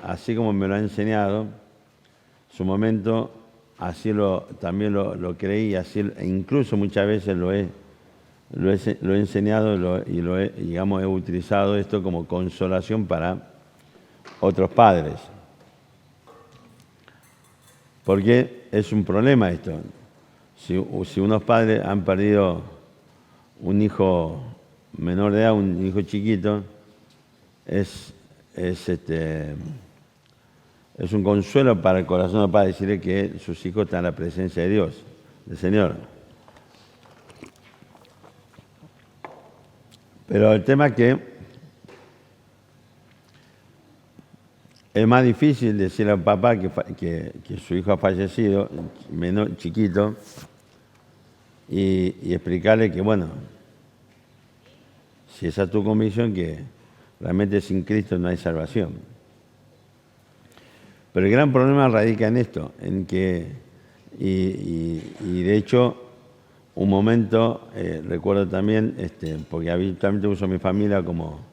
así como me lo ha enseñado, en su momento así también lo creí, así, e incluso muchas veces lo he enseñado y digamos, he utilizado esto como consolación para otros padres. Porque es un problema esto. Si unos padres han perdido un hijo menor de edad, un hijo chiquito, es un consuelo para el corazón del padre decirle que sus hijos están en la presencia de Dios, del Señor. Pero el tema es que es más difícil decirle al papá que su hijo ha fallecido, chiquito, y explicarle que, bueno, si esa es tu convicción, que realmente sin Cristo no hay salvación. Pero el gran problema radica en esto, en que, y de hecho, un momento, recuerdo también, porque habitualmente uso mi familia como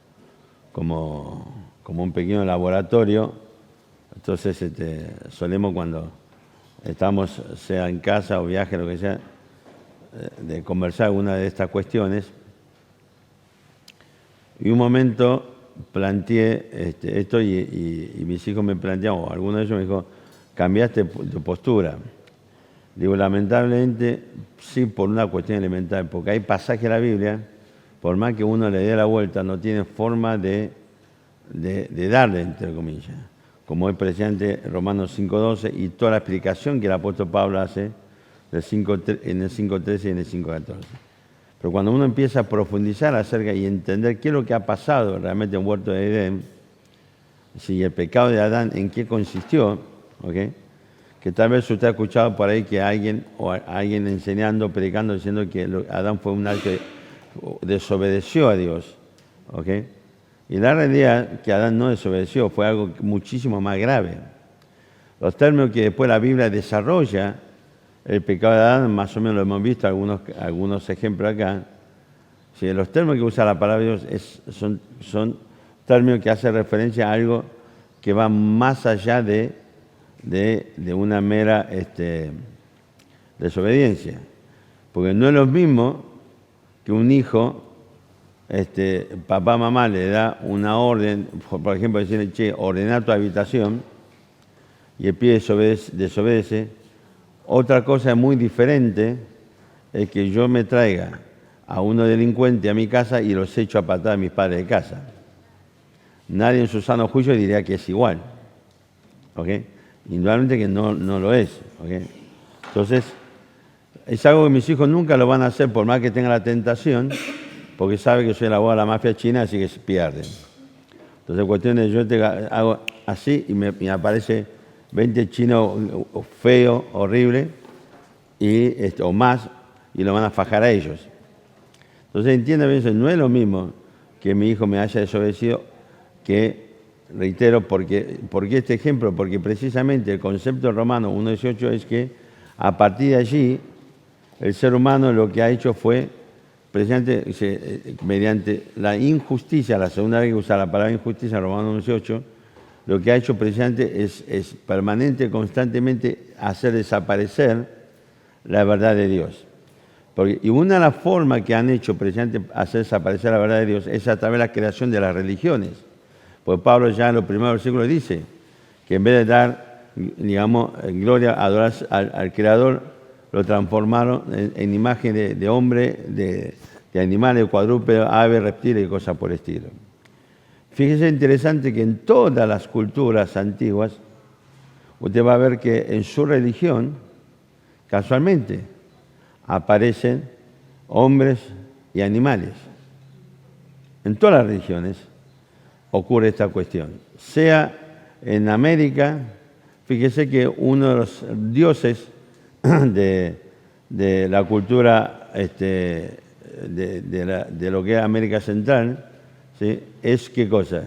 un pequeño laboratorio, entonces solemos cuando estamos, sea en casa o viaje, lo que sea, de conversar alguna de estas cuestiones. Y un momento planteé esto y mis hijos me plantearon, o alguno de ellos me dijo, cambiaste tu postura. Digo, lamentablemente, sí, por una cuestión elemental, porque hay pasajes de la Biblia, por más que uno le dé la vuelta, no tiene forma de darle, entre comillas, como es presente Romanos 5.12 y toda la explicación que el apóstol Pablo hace en el 5.13 y en el 5.14. Pero cuando uno empieza a profundizar acerca y entender qué es lo que ha pasado realmente en el huerto de Edén, si el pecado de Adán en qué consistió, ¿okay? Que tal vez usted ha escuchado por ahí que alguien enseñando, predicando, diciendo que Adán fue un acto desobedeció a Dios, ¿okay? Y la realidad es que Adán no desobedeció, fue algo muchísimo más grave. Los términos que después la Biblia desarrolla el pecado de Adán, más o menos lo hemos visto, algunos ejemplos acá. Sí, los términos que usa la palabra de Dios son términos que hacen referencia a algo que va más allá de una mera desobediencia. Porque no es lo mismo que un hijo, papá, mamá le da una orden, por ejemplo, decirle, che, ordena tu habitación, y el pibe desobedece. Otra cosa muy diferente es que yo me traiga a uno delincuente a mi casa y los echo a patada a mis padres de casa. Nadie en su sano juicio diría que es igual. ¿Ok? Indudablemente que no lo es. ¿Ok? Entonces, es algo que mis hijos nunca lo van a hacer por más que tengan la tentación, porque saben que soy el abogado de la mafia china, así que se pierden. Entonces, cuestión de yo hago así y me aparece 20 chinos feos, horribles, o más, y lo van a fajar a ellos. Entonces entienden, no es lo mismo que mi hijo me haya desobedecido, que, reitero, ¿por qué este ejemplo? Porque precisamente el concepto romano 1.18 es que a partir de allí el ser humano lo que ha hecho fue, precisamente mediante la injusticia, la segunda vez que usa la palabra injusticia, Romano 1.18, lo que ha hecho precisamente es permanente, constantemente hacer desaparecer la verdad de Dios. Y una de las formas que han hecho precisamente hacer desaparecer la verdad de Dios es a través de la creación de las religiones. Pues Pablo ya en los primeros versículos dice que en vez de dar, digamos, gloria, adorar al Creador, lo transformaron en imagen de hombre, de animales, cuadrúpedos, aves, reptiles y cosas por el estilo. Fíjese interesante que en todas las culturas antiguas, usted va a ver que en su religión, casualmente, aparecen hombres y animales. En todas las religiones ocurre esta cuestión. Sea en América, fíjese que uno de los dioses de la cultura de lo que es América Central, ¿sí? Es qué cosa.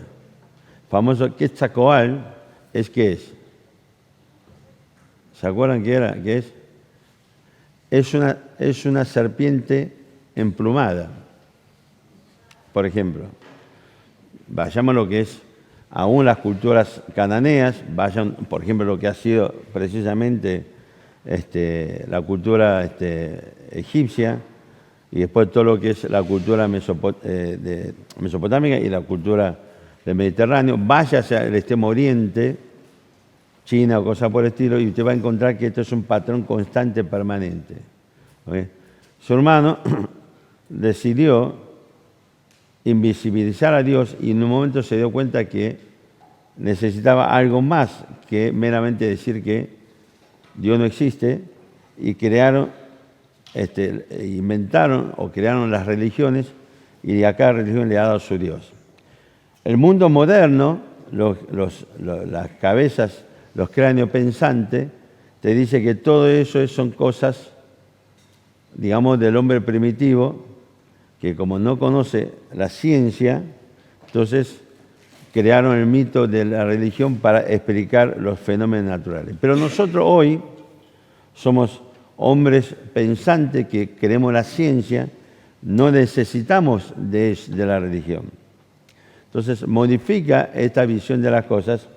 Famoso Quetzalcóatl es qué es. ¿Se acuerdan qué era? ¿Qué es? Es una serpiente emplumada. Por ejemplo, vayamos a lo que es aún las culturas cananeas, vayan, por ejemplo, lo que ha sido precisamente la cultura egipcia, y después todo lo que es la cultura mesopotámica y la cultura del Mediterráneo, vaya hacia el extremo oriente, China o cosas por el estilo, y usted va a encontrar que esto es un patrón constante, permanente. ¿Okay? Su hermano decidió invisibilizar a Dios y en un momento se dio cuenta que necesitaba algo más que meramente decir que Dios no existe, y inventaron o crearon las religiones, y a cada religión le ha dado su Dios. El mundo moderno, las cabezas, los cráneos pensantes, te dice que todo eso son cosas, digamos, del hombre primitivo, que como no conoce la ciencia, entonces crearon el mito de la religión para explicar los fenómenos naturales. Pero nosotros hoy somos hombres pensantes que queremos la ciencia, no necesitamos de la religión. Entonces modifica esta visión de las cosas,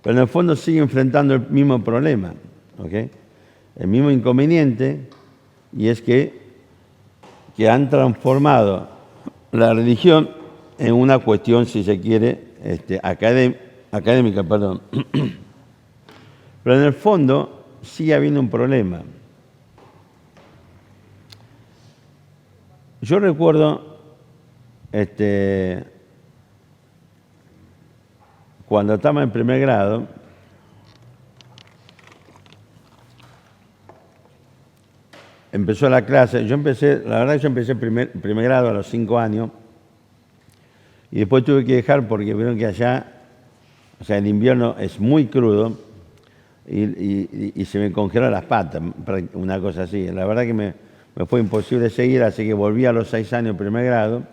pero en el fondo sigue enfrentando el mismo problema, ¿okay? El mismo inconveniente, y es que han transformado la religión en una cuestión, si se quiere, académica, perdón. Pero en el fondo sigue habiendo un problema. Yo recuerdo cuando estaba en primer grado, empezó la clase. Yo empecé primer grado a los 5 años, y después tuve que dejar porque vieron que allá, o sea, el invierno es muy crudo y se me congelan las patas, una cosa así. La verdad que me fue imposible seguir, así que volví a los 6 años en primer grado.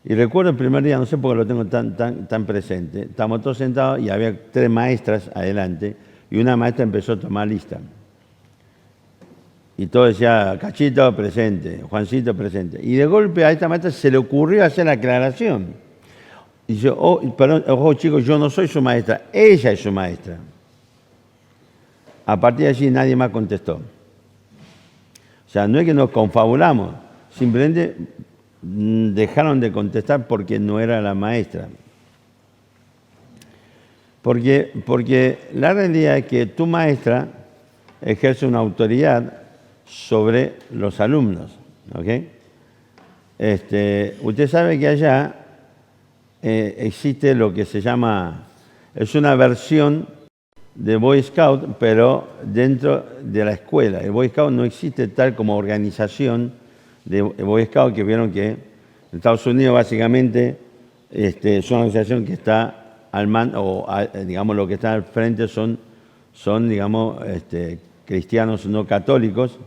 Y recuerdo el primer día, no sé por qué lo tengo tan presente, estábamos todos sentados y había 3 maestras adelante, y una maestra empezó a tomar lista. Y todo decía, Cachito presente, Juancito presente. Y de golpe a esta maestra se le ocurrió hacer la aclaración. Y dice, perdón, ojo chicos, yo no soy su maestra, ella es su maestra. A partir de allí nadie más contestó. O sea, no es que nos confabulamos, simplemente dejaron de contestar porque no era la maestra. Porque la realidad es que tu maestra ejerce una autoridad sobre los alumnos, ¿ok? Usted sabe que allá existe lo que se llama, es una versión de Boy Scout, pero dentro de la escuela. El Boy Scout no existe tal como organización de Boy Scout, que vieron que en Estados Unidos básicamente es una organización que está al mando, o digamos lo que está al frente son digamos, cristianos no católicos.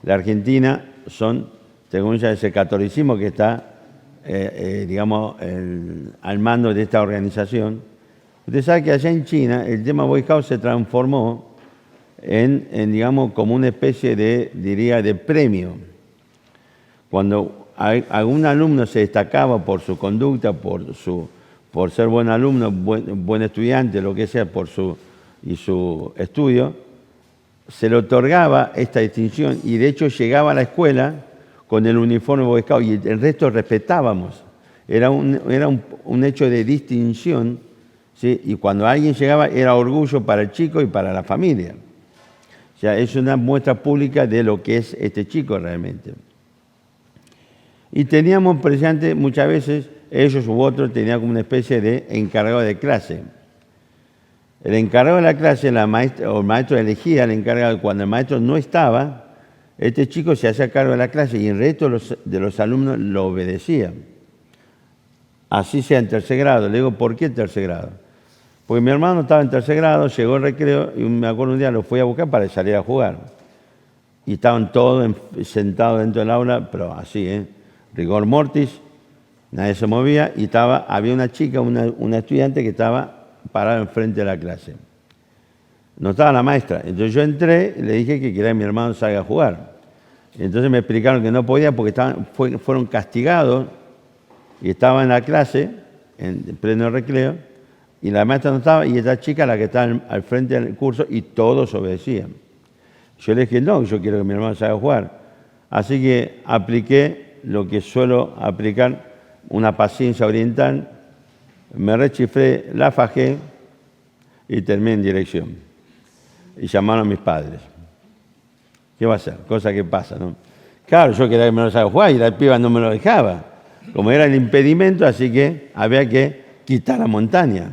La Argentina son, según ya ese catolicismo que está, digamos, al mando de esta organización. Usted sabe que allá en China el tema Boy Scout se transformó en, digamos, como una especie de premio. Cuando algún alumno se destacaba por su conducta, por ser buen alumno, buen estudiante, lo que sea, y su estudio, se le otorgaba esta distinción, y de hecho llegaba a la escuela con el uniforme Boy Scout y el resto respetábamos. Era un hecho de distinción, ¿sí? Y cuando alguien llegaba era orgullo para el chico y para la familia. O sea, es una muestra pública de lo que es este chico realmente. Y teníamos presente muchas veces, ellos u otros tenían como una especie de encargado de clase. El encargado de la clase, el maestro elegía al encargado. Cuando el maestro no estaba, este chico se hacía cargo de la clase y el resto de los alumnos lo obedecían. Así sea en tercer grado. Le digo, ¿por qué tercer grado? Porque mi hermano estaba en tercer grado, llegó el recreo y me acuerdo un día lo fui a buscar para salir a jugar. Y estaban todos sentados dentro del aula, pero así, rigor mortis, nadie se movía, y había una chica, una estudiante que estaba parada enfrente de la clase. No estaba la maestra. Entonces yo entré y le dije que quería que mi hermano salga a jugar. Entonces me explicaron que no podía porque fueron castigados y estaba en la clase, en pleno recreo, y la maestra no estaba, y esta chica la que estaba al frente del curso, y todos obedecían. Yo le dije, no, yo quiero que mi hermano se haga jugar. Así que apliqué lo que suelo aplicar, una paciencia oriental, me rechifré, la fajé y terminé en dirección. Y llamaron a mis padres. ¿Qué va a hacer? Cosa que pasa, ¿no? Claro, yo quería que me lo haga jugar y la piba no me lo dejaba. Como era el impedimento, así que había que quitar la montaña.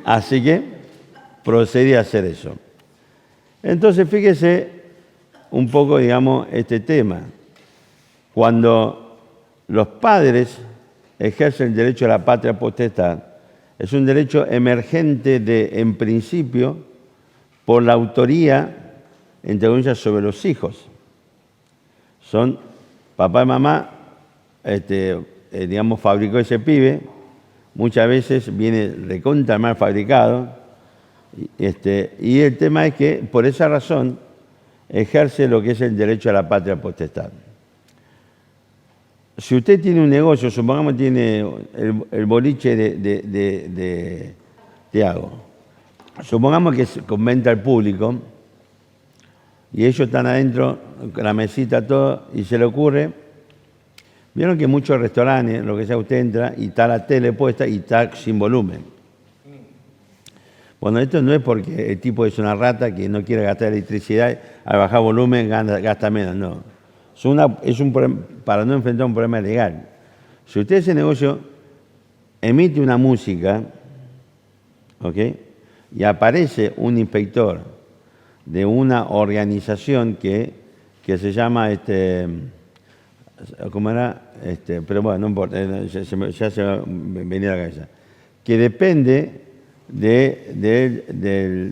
Así que procedí a hacer eso. Entonces, fíjese un poco, digamos, este tema. Cuando los padres ejercen el derecho a la patria potestad, es un derecho emergente en principio, por la autoría, entre comillas, sobre los hijos. Son papá y mamá, digamos, fabricó ese pibe, muchas veces viene recontra mal fabricado, y el tema es que por esa razón ejerce lo que es el derecho a la patria potestad. Si usted tiene un negocio, supongamos tiene el boliche de Tiago, supongamos que es con venta al público, y ellos están adentro, con la mesita, todo, y se le ocurre, vieron que muchos restaurantes, lo que sea, usted entra y está la tele puesta y está sin volumen. Bueno, esto no es porque el tipo es una rata que no quiere gastar electricidad, al bajar volumen gasta menos, no. Es un problema, para no enfrentar un problema legal. Si usted ese negocio emite una música, ¿ok?, y aparece un inspector de una organización que se llama, ¿cómo era? Pero bueno, no importa, ya se va a venir a la cabeza, que depende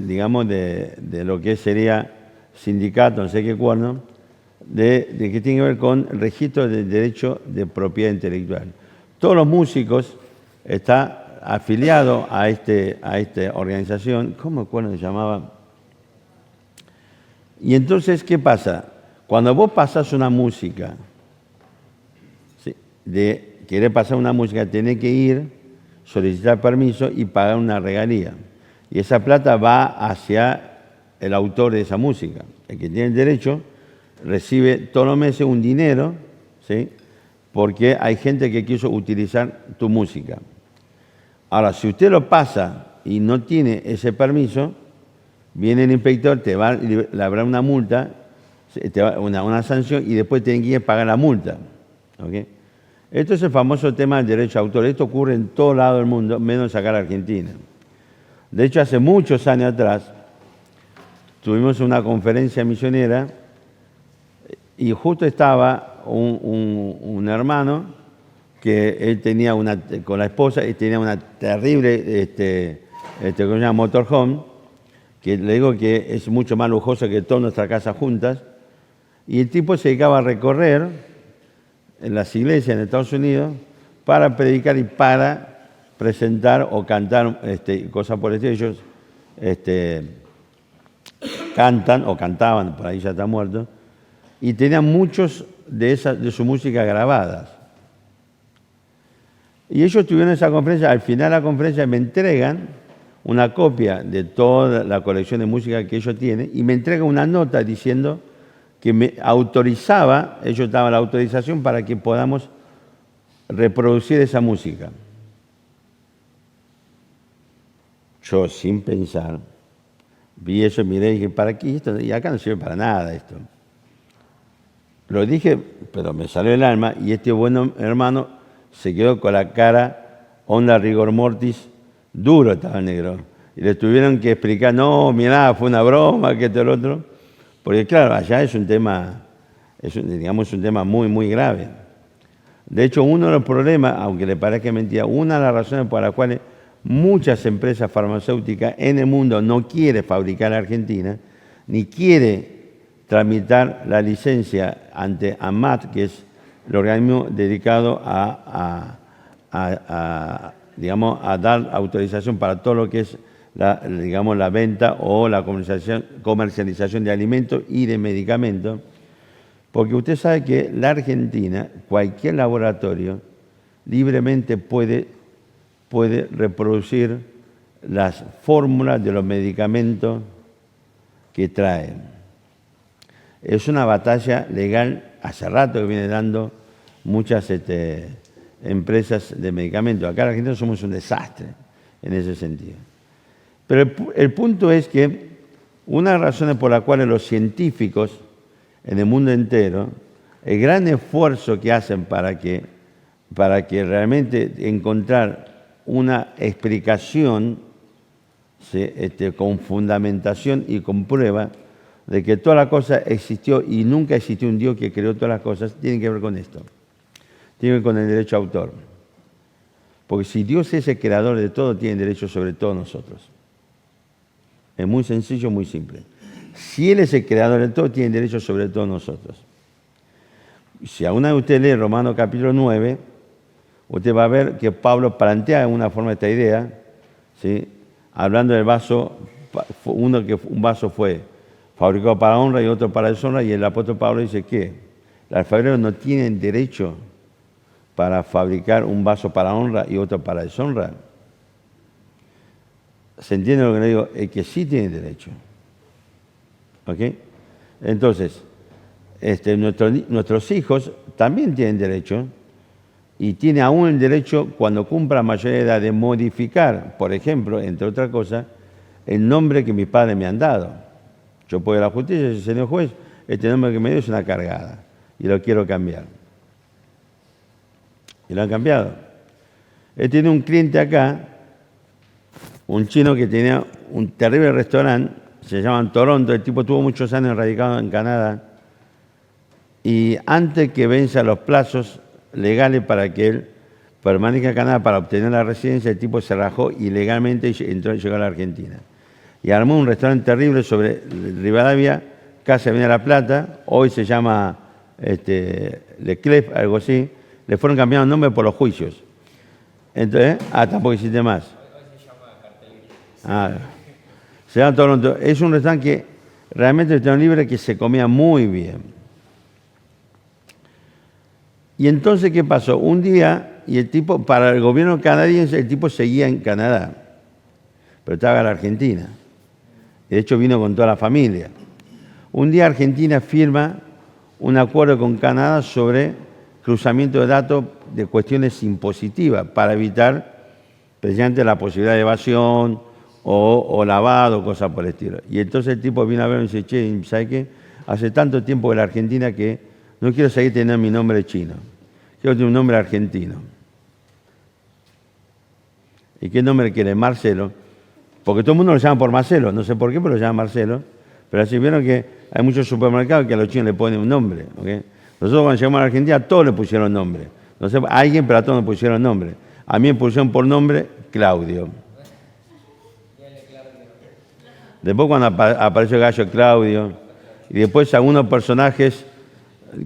digamos, de lo que sería sindicato, no sé qué cuerno, de que tiene que ver con el registro del derecho de propiedad intelectual. Todos los músicos están afiliados a esta organización. ¿Cómo cuerno se llamaba? Y entonces, ¿qué pasa? Cuando vos pasás una música, ¿sí?, de querer pasar una música, tenés que ir, solicitar permiso y pagar una regalía. Y esa plata va hacia el autor de esa música. El que tiene el derecho recibe todos los meses un dinero, ¿sí?, porque hay gente que quiso utilizar tu música. Ahora, si usted lo pasa y no tiene ese permiso, viene el inspector, te va a labrar una multa, te va una sanción, y después tiene que ir a pagar la multa. ¿Okay? Esto es el famoso tema del derecho de autor. Esto ocurre en todo lado del mundo, menos acá en Argentina. De hecho, hace muchos años atrás, tuvimos una conferencia misionera y justo estaba un hermano que él tenía con la esposa, y tenía una terrible que se llama motorhome, que le digo que es mucho más lujoso que todas nuestras casas juntas, y el tipo se dedicaba a recorrer en las iglesias en Estados Unidos para predicar y para presentar o cantar cosas por el estilo. Ellos cantan o cantaban, por ahí ya está muerto, y tenían muchos de su música grabadas. Y ellos tuvieron esa conferencia, al final de la conferencia me entregan una copia de toda la colección de música que ellos tienen y me entregan una nota diciendo que me autorizaba, ellos daban la autorización para que podamos reproducir esa música. Yo, sin pensar, vi eso, miré y dije, ¿para qué esto? Y acá no sirve para nada esto. Lo dije, pero me salió el alma, y este bueno hermano se quedó con la cara, onda rigor mortis, duro estaba el negro. Y le tuvieron que explicar, no, mirá, fue una broma, que esto, el otro. Porque claro, allá es un tema, digamos, un tema muy, muy grave. De hecho, uno de los problemas, aunque le parezca mentira, una de las razones por las cuales muchas empresas farmacéuticas en el mundo no quieren fabricar en Argentina, ni quiere tramitar la licencia ante ANMAT, que es el organismo dedicado digamos, a dar autorización para todo lo que es la venta o la comercialización de alimentos y de medicamentos, porque usted sabe que la Argentina, cualquier laboratorio, libremente puede reproducir las fórmulas de los medicamentos que traen. Es una batalla legal hace rato que viene dando muchas empresas de medicamentos. Acá en Argentina somos un desastre en ese sentido. Pero el punto es que una de las razones por las cuales los científicos en el mundo entero, el gran esfuerzo que hacen para que realmente encontrar una explicación, ¿sí? Con fundamentación y con prueba de que toda la cosa existió y nunca existió un Dios que creó todas las cosas, tiene que ver con esto. Tiene que ver con el derecho a autor. Porque si Dios es el creador de todo, tiene derecho sobre todos nosotros. Es muy sencillo, muy simple. Si Él es el creador de todo, tiene derecho sobre todos nosotros. Si alguna de ustedes lee Romanos capítulo 9, usted va a ver que Pablo plantea en una forma esta idea, ¿sí? Hablando del vaso, un vaso fue fabricado para honra y otro para deshonra, y el apóstol Pablo dice que los alfareros no tienen derecho para fabricar un vaso para honra y otro para deshonra. ¿Se entiende lo que le digo? El que sí tiene derecho. ¿Ok? Entonces, nuestros hijos también tienen derecho, y tiene aún el derecho, cuando cumpla la mayoría de edad, de modificar, por ejemplo, entre otras cosas, el nombre que mis padres me han dado. Yo puedo ir a la justicia y decir, señor juez, este nombre que me dio es una cargada y lo quiero cambiar. Y lo han cambiado. He tenido un cliente acá, un chino que tenía un terrible restaurante, se llama Toronto, el tipo tuvo muchos años radicado en Canadá, y antes que venza los plazos legales para que él permanezca en Canadá para obtener la residencia, el tipo se rajó ilegalmente y llegó a la Argentina. Y armó un restaurante terrible sobre Rivadavia, casi Avenida La Plata, hoy se llama Le Clef, algo así. Le fueron cambiando el nombre por los juicios. Entonces, tampoco existe más. Se llama Toronto. Es un restaurante que realmente es un libre que se comía muy bien. Y entonces, ¿qué pasó? Un día, y el tipo, para el gobierno canadiense, el tipo seguía en Canadá, pero estaba en la Argentina. De hecho, vino con toda la familia. Un día Argentina firma un acuerdo con Canadá sobre cruzamiento de datos de cuestiones impositivas para evitar precisamente la posibilidad de evasión o lavado, cosas por el estilo. Y entonces el tipo vino a verme y dice, che, ¿sabe qué? Hace tanto tiempo en la Argentina que no quiero seguir teniendo mi nombre chino. Quiero tener un nombre argentino. ¿Y qué nombre quiere? Marcelo. Porque todo el mundo lo llama por Marcelo. No sé por qué, pero lo llama Marcelo. Pero así vieron que hay muchos supermercados que a los chinos le ponen un nombre. ¿Okay? Nosotros cuando llegamos a la Argentina, a todos le pusieron nombre. No sé, a alguien, pero a todos le pusieron nombre. A mí me pusieron por nombre Claudio. Después cuando apareció el gallo Claudio, y después algunos personajes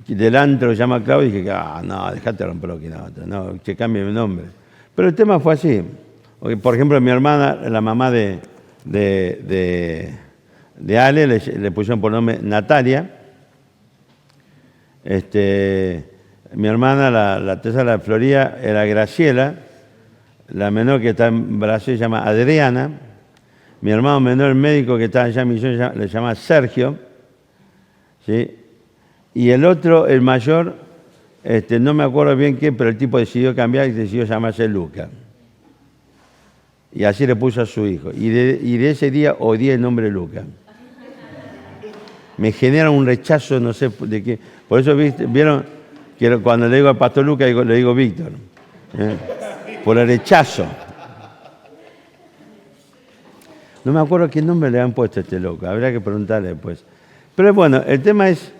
delante lo llama Claudio, y dije, no, dejate romper lo que no, que cambie mi nombre. Pero el tema fue así. Por ejemplo, mi hermana, la mamá de Ale, le pusieron por nombre Natalia. Mi hermana, la tercera de Florida, era Graciela. La menor que está en Brasil se llama Adriana. Mi hermano menor, el médico que está allá en Misión, le llama Sergio. ¿Sí? Y el otro, el mayor, no me acuerdo bien qué, pero el tipo decidió cambiar y decidió llamarse Luca. Y así le puso a su hijo. Y de ese día odié el nombre Luca. Me genera un rechazo, no sé de qué. Por eso vieron que cuando le digo al pastor Luca, le digo Víctor. Por el rechazo. No me acuerdo qué nombre le han puesto a este loco. Habría que preguntarle después. Pero bueno, el tema es,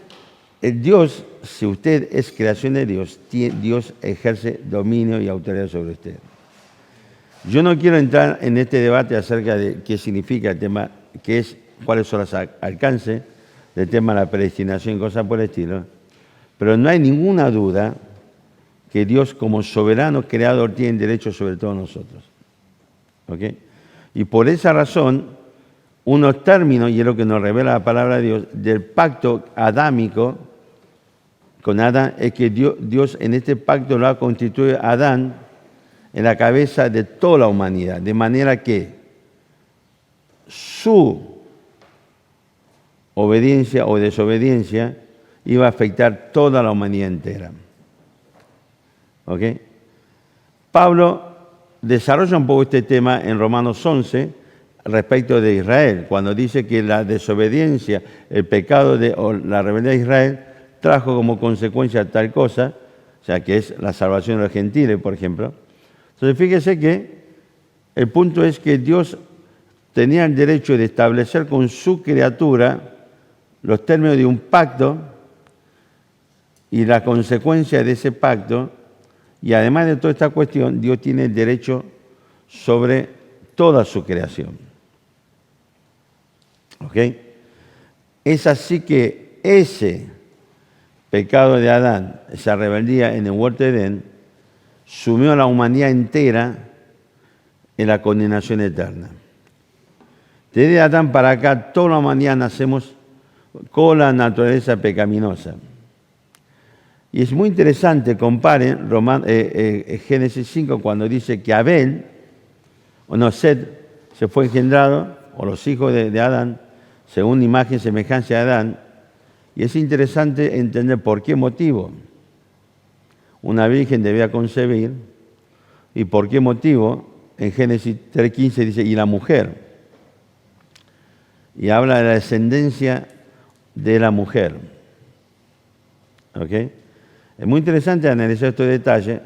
Dios, si usted es creación de Dios, Dios ejerce dominio y autoridad sobre usted. Yo no quiero entrar en este debate acerca de qué significa el tema, cuáles son los alcances del tema de la predestinación y cosas por el estilo, pero no hay ninguna duda que Dios como soberano creador tiene derecho sobre todos nosotros. ¿Ok? Y por esa razón, unos términos, y es lo que nos revela la palabra de Dios, del pacto adámico con Adán es que Dios en este pacto lo ha constituido a Adán en la cabeza de toda la humanidad, de manera que su obediencia o desobediencia iba a afectar toda la humanidad entera. ¿Ok? Pablo desarrolla un poco este tema en Romanos 11 respecto de Israel, cuando dice que la desobediencia, el pecado o la rebelión de Israel trajo como consecuencia tal cosa, o sea, que es la salvación de los gentiles, por ejemplo. Entonces, fíjese que el punto es que Dios tenía el derecho de establecer con su criatura los términos de un pacto y la consecuencia de ese pacto, y además de toda esta cuestión, Dios tiene el derecho sobre toda su creación. ¿Ok? Es así que ese pecado de Adán, esa rebeldía en el huerto de Edén, sumió a la humanidad entera en la condenación eterna. Desde Adán para acá, toda la humanidad nacemos con la naturaleza pecaminosa. Y es muy interesante, comparen Génesis 5 cuando dice que Abel, Seth, se fue engendrado, o los hijos de Adán, según imagen y semejanza de Adán. Y es interesante entender por qué motivo una virgen debía concebir y por qué motivo en Génesis 3:15 dice, y la mujer. Y habla de la descendencia de la mujer. ¿Ok? Es muy interesante analizar estos detalles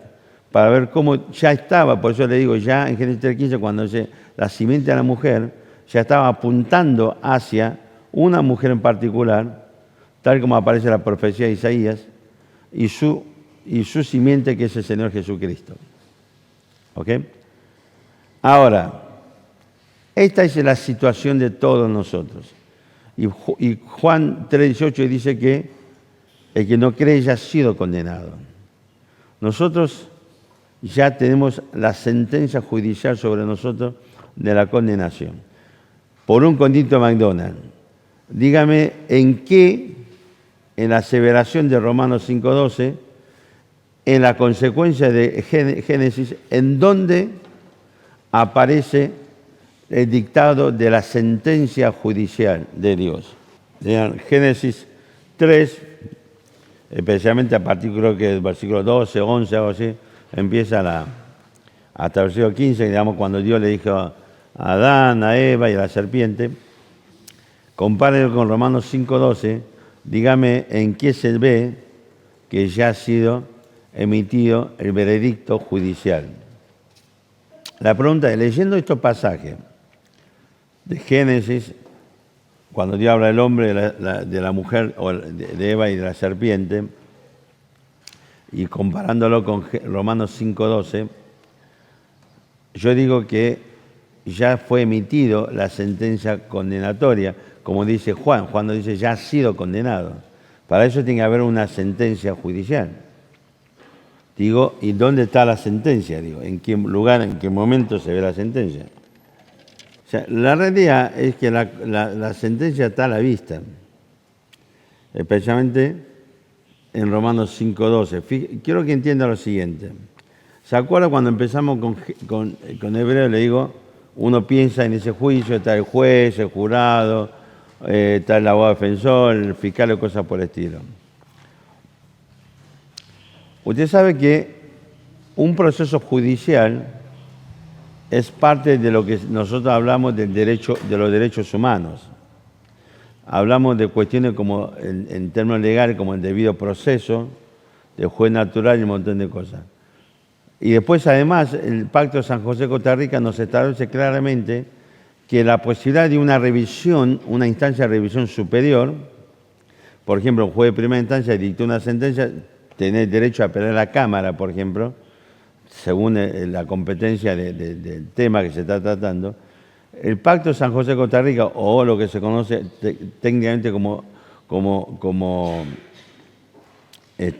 para ver cómo ya estaba, por eso le digo, ya en Génesis 3:15, cuando dice la simiente de la mujer, ya estaba apuntando hacia una mujer en particular, tal como aparece en la profecía de Isaías, y su simiente, que es el Señor Jesucristo. ¿Ok? Ahora, esta es la situación de todos nosotros. Y Juan 3:18 dice que el que no cree ya ha sido condenado. Nosotros ya tenemos la sentencia judicial sobre nosotros de la condenación. Por un condito McDonald's. Dígame en qué, en la aseveración de Romanos 5:12, en la consecuencia de Génesis, en dónde aparece el dictado de la sentencia judicial de Dios. Vean, Génesis 3, especialmente a partir, creo que del versículo 12, 11, algo así, empieza hasta el versículo 15, digamos, cuando Dios le dijo a Adán, a Eva y a la serpiente. Compárenlo con Romanos 5:12, dígame en qué se ve que ya ha sido emitido el veredicto judicial. La pregunta es, leyendo estos pasajes de Génesis, cuando Dios habla del hombre, de la mujer, o de Eva y de la serpiente, y comparándolo con Romanos 5:12, yo digo que ya fue emitido la sentencia condenatoria, como dice Juan. Juan nos dice, ya ha sido condenado. Para eso tiene que haber una sentencia judicial. Digo, ¿y dónde está la sentencia? Digo, ¿en qué lugar, en qué momento se ve la sentencia? O sea, la realidad es que la sentencia está a la vista, especialmente en Romanos 5:12. Quiero que entienda lo siguiente. ¿Se acuerda cuando empezamos con Hebreo? Le digo, uno piensa en ese juicio, está el juez, el jurado, está el abogado defensor, el fiscal o cosas por el estilo. Usted sabe que un proceso judicial es parte de lo que nosotros hablamos de los derechos humanos. Hablamos de cuestiones como, en términos legales, como el debido proceso, del juez natural y un montón de cosas. Y después, además, el Pacto de San José de Costa Rica nos establece claramente que la posibilidad de una revisión, una instancia de revisión superior, por ejemplo, un juez de primera instancia dictó una sentencia, tiene derecho a apelar a la Cámara, por ejemplo, según la competencia del tema que se está tratando. El Pacto de San José de Costa Rica, o lo que se conoce técnicamente como el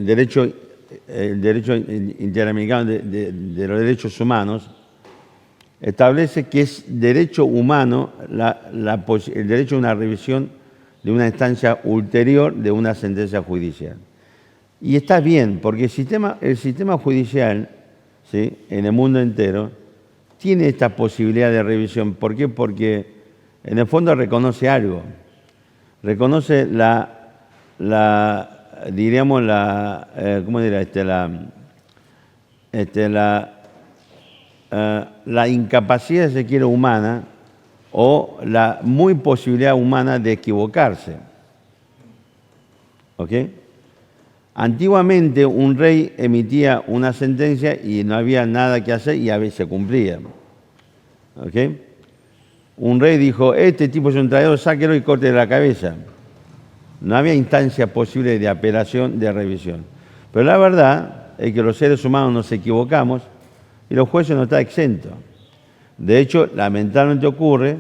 derecho interamericano de los derechos humanos, establece que es derecho humano el derecho a una revisión de una instancia ulterior de una sentencia judicial. Y está bien, porque el sistema judicial, ¿sí?, en el mundo entero tiene esta posibilidad de revisión. ¿Por qué? Porque en el fondo reconoce algo. Reconoce la incapacidad, si se quiere, humana, o la muy posibilidad humana de equivocarse. ¿Ok? Antiguamente un rey emitía una sentencia y no había nada que hacer y a veces se cumplía. ¿Ok? Un rey dijo, este tipo es un traidor, sáquelo y córtele la cabeza. No había instancia posible de apelación, de revisión. Pero la verdad es que los seres humanos nos equivocamos y los jueces no están exentos. De hecho, lamentablemente ocurre,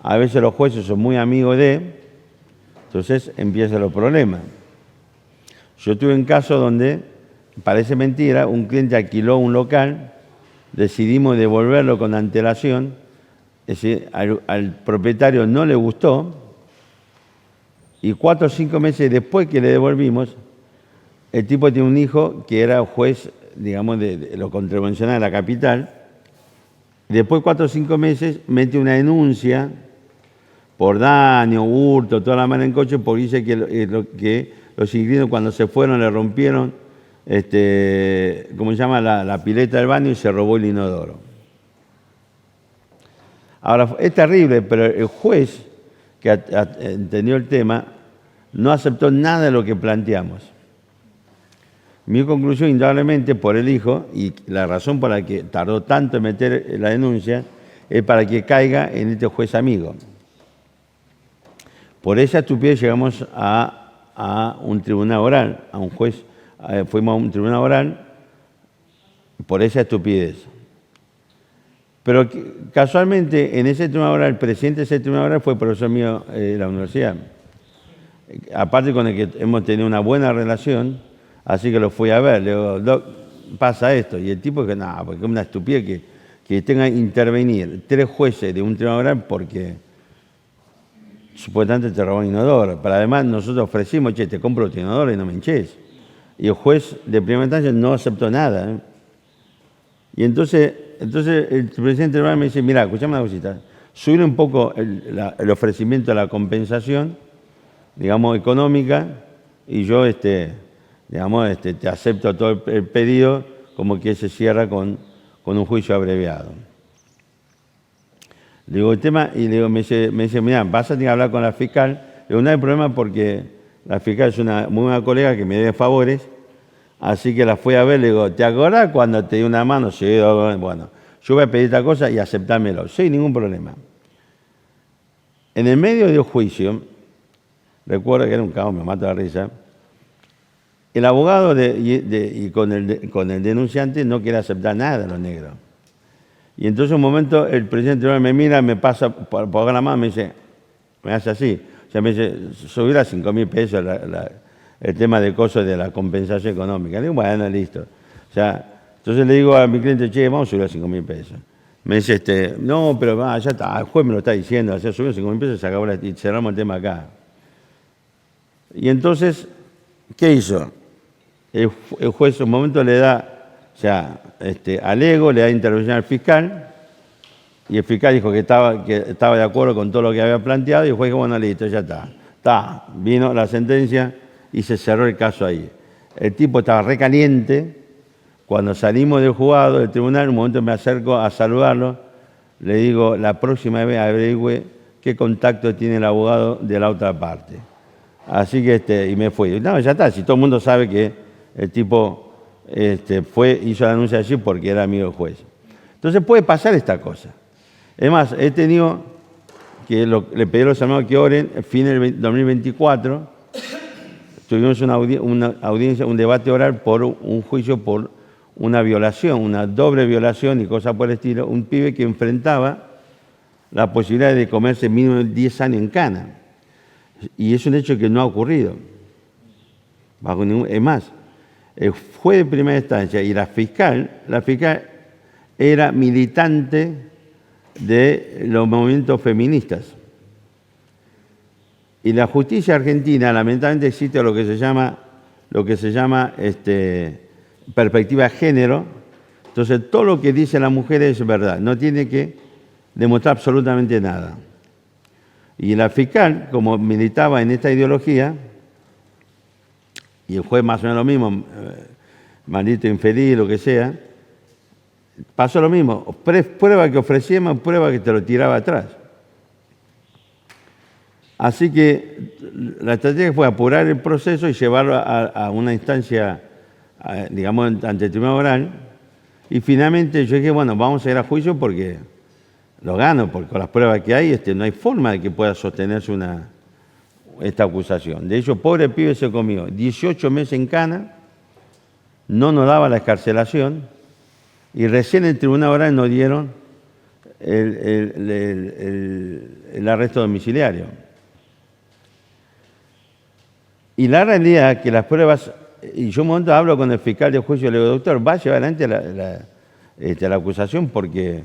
a veces los jueces son muy amigos entonces empiezan los problemas. Yo tuve un caso donde, parece mentira, un cliente alquiló un local, decidimos devolverlo con antelación, es decir, al propietario no le gustó, y 4 o 5 meses después que le devolvimos, el tipo tiene un hijo que era juez, digamos, de lo contravencional de la capital. Después de 4 o 5 meses mete una denuncia por daño, hurto, toda la mano en coche, porque dice que los inquilinos cuando se fueron le rompieron, ¿cómo se llama?, la pileta del baño y se robó el inodoro. Ahora, es terrible, pero el juez que entendió el tema no aceptó nada de lo que planteamos. Mi conclusión, indudablemente, por el hijo, y la razón por la que tardó tanto en meter la denuncia, es para que caiga en este juez amigo. Por esa estupidez llegamos a un tribunal oral, a un juez, fuimos a un tribunal oral por esa estupidez. Pero casualmente en ese tribunal oral, el presidente de ese tribunal oral fue profesor mío de la universidad. Aparte con el que hemos tenido una buena relación, así que lo fui a ver, le digo, Doc, pasa esto. Y el tipo dijo, no, porque es una estupidez que tenga que intervenir 3 jueces de un tribunal oral porque supuestamente te robó un inodoro. Pero además nosotros ofrecimos, che, te compro tu inodoro y no me hinches. Y el juez de primera instancia no aceptó nada. Y entonces el presidente del tribunal me dice, mira, escuchame una cosita, subir un poco el ofrecimiento de la compensación, digamos, económica, y yo, digamos, te acepto todo el pedido, como que se cierra con un juicio abreviado. Le digo, el tema, y le digo, me dice, mira, vas a tener que hablar con la fiscal. Le digo, no hay problema porque la fiscal es una muy buena colega que me debe favores, así que la fui a ver, le digo, ¿te acordás cuando te di una mano? Sí, bueno, yo voy a pedir esta cosa y aceptármelo, sin ningún problema. En el medio del juicio, recuerdo que era un caos, me mato la risa, el abogado con el denunciante no quiere aceptar nada de los negros. Y entonces un momento el presidente me mira, me pasa por la mano, me dice, me hace así, o sea, me dice, subir a 5.000 pesos el tema de cosas de la compensación económica. Le digo, bueno, listo. O sea, entonces le digo a mi cliente, che, vamos a subir a 5.000 pesos. Me dice, no, pero ya está, el juez me lo está diciendo, o sea, subir a 5.000 pesos, se acabó y cerramos el tema acá. Y entonces, ¿qué hizo? El juez en un momento le da, o sea, alego, le da intervención al fiscal, y el fiscal dijo que estaba de acuerdo con todo lo que había planteado, y el juez dijo, bueno, listo, ya está. Vino la sentencia y se cerró el caso ahí. El tipo estaba recaliente. Cuando salimos del juzgado, del tribunal, en un momento me acerco a saludarlo, le digo, la próxima vez averigüe qué contacto tiene el abogado de la otra parte. Así que, y me fui. No, ya está, si todo el mundo sabe que el tipo hizo la denuncia allí porque era amigo del juez. Entonces puede pasar esta cosa. Es más, he tenido que le pedí a los hermanos que oren, fin del 2024, tuvimos una audiencia, un debate oral por un juicio por una violación, una doble violación y cosas por el estilo, un pibe que enfrentaba la posibilidad de comerse mínimo 10 años en cana. Y es un hecho que no ha ocurrido. Es más, el juez de primera instancia y la fiscal era militante de los movimientos feministas. Y la justicia argentina, lamentablemente, existe lo que se llama perspectiva de género. Entonces, todo lo que dice la mujer es verdad, no tiene que demostrar absolutamente nada. Y la fiscal, como militaba en esta ideología, y el juez más o menos lo mismo, maldito infeliz, lo que sea, pasó lo mismo. Prueba que ofrecíamos, prueba que te lo tiraba atrás. Así que la estrategia fue apurar el proceso y llevarlo a una instancia, digamos, ante el tribunal oral. Y finalmente yo dije, bueno, vamos a ir a juicio porque lo gano, porque con las pruebas que hay no hay forma de que pueda sostenerse esta acusación. De hecho, pobre pibe se comió 18 meses en cana, no nos daba la excarcelación y recién en el tribunal oral nos dieron el arresto domiciliario. Y la realidad es que las pruebas, y yo un momento hablo con el fiscal de juicio y le digo, doctor, va a llevar adelante la acusación porque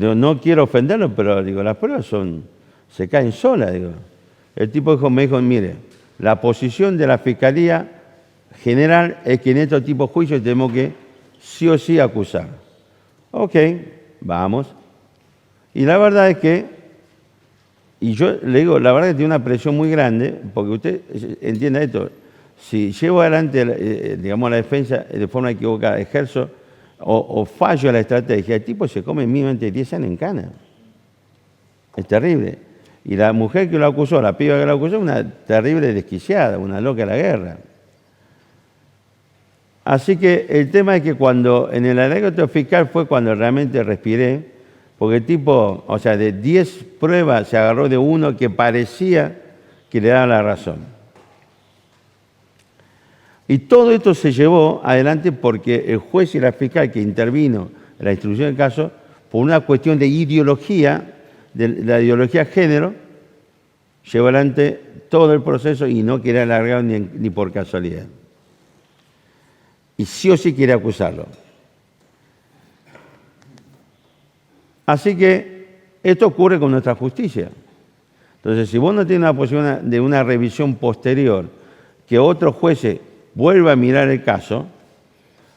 no quiero ofenderlo, pero digo, las pruebas se caen solas. Digo. El tipo me dijo, mire, la posición de la Fiscalía General es que en estos tipos de juicios tenemos que sí o sí acusar. Ok, vamos. Y la verdad es que, y yo le digo, la verdad es que tiene una presión muy grande, porque usted entienda esto, si llevo adelante, digamos, la defensa de forma equivocada, ejerzo o fallo la estrategia, el tipo se come mínimamente 10 años en cana. Es terrible. Y la mujer que lo acusó, la piba que lo acusó, una terrible desquiciada, una loca de la guerra. Así que el tema es que cuando en el anécdota fiscal fue cuando realmente respiré, porque el tipo, o sea, de 10 pruebas se agarró de uno que parecía que le daba la razón. Y todo esto se llevó adelante porque el juez y la fiscal que intervino en la instrucción del caso, por una cuestión de ideología, de la ideología género, llevó adelante todo el proceso y no quería alargar ni por casualidad. Y sí o sí quiere acusarlo. Así que esto ocurre con nuestra justicia. Entonces, si vos no tienes la posibilidad de una revisión posterior, que otros jueces vuelvan a mirar el caso,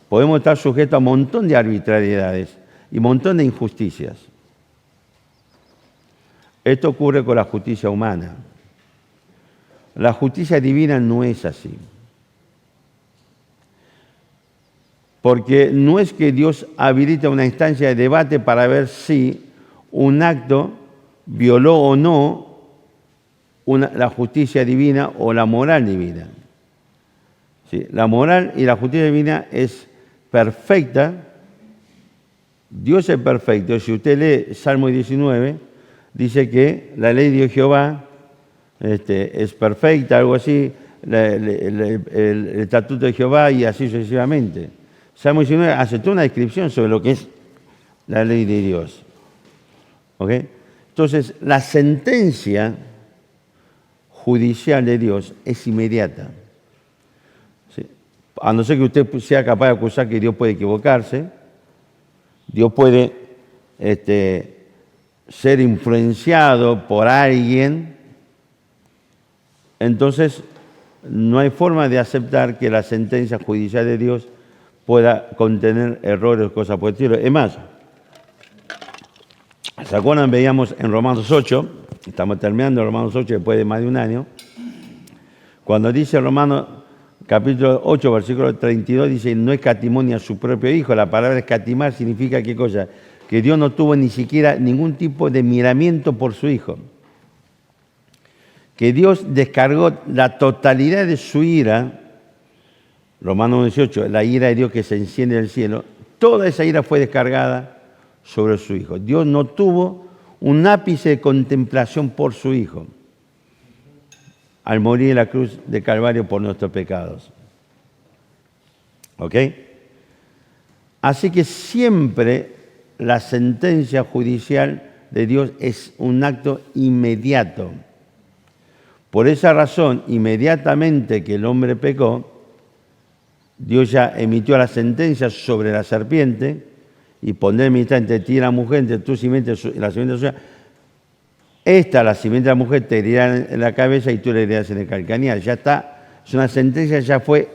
podemos estar sujetos a un montón de arbitrariedades y un montón de injusticias. Esto ocurre con la justicia humana. La justicia divina no es así. Porque no es que Dios habilita una instancia de debate para ver si un acto violó o no la justicia divina o la moral divina. ¿Sí? La moral y la justicia divina es perfecta. Dios es perfecto. Si usted lee Salmo 19, dice que la ley de Jehová es perfecta, algo así, el estatuto de Jehová y así sucesivamente. Salmo 19 hace toda una descripción sobre lo que es la ley de Dios. ¿Ok? Entonces, la sentencia judicial de Dios es inmediata. ¿Sí? A no ser que usted sea capaz de acusar que Dios puede equivocarse, Dios puede ser influenciado por alguien, entonces no hay forma de aceptar que la sentencia judicial de Dios pueda contener errores o cosas por el estilo. Es más, ¿se acuerdan? Veíamos en Romanos 8, estamos terminando Romanos 8 después de más de un año, cuando dice Romanos capítulo 8, versículo 32, dice, no escatimó ni a su propio Hijo. La palabra escatimar significa ¿qué cosa? Que Dios no tuvo ni siquiera ningún tipo de miramiento por su Hijo. Que Dios descargó la totalidad de su ira, Romanos 18, la ira de Dios que se enciende del cielo, toda esa ira fue descargada sobre su Hijo. Dios no tuvo un ápice de contemplación por su Hijo al morir en la cruz de Calvario por nuestros pecados. ¿Ok? Así que siempre la sentencia judicial de Dios es un acto inmediato. Por esa razón, inmediatamente que el hombre pecó, Dios ya emitió la sentencia sobre la serpiente y pondré enemistad entre ti y la mujer, entre tu simiente y la simiente suya. Esta, la simiente de la mujer, te herirá en la cabeza y tú le herirás en el calcañar. Ya está, es una sentencia, ya fue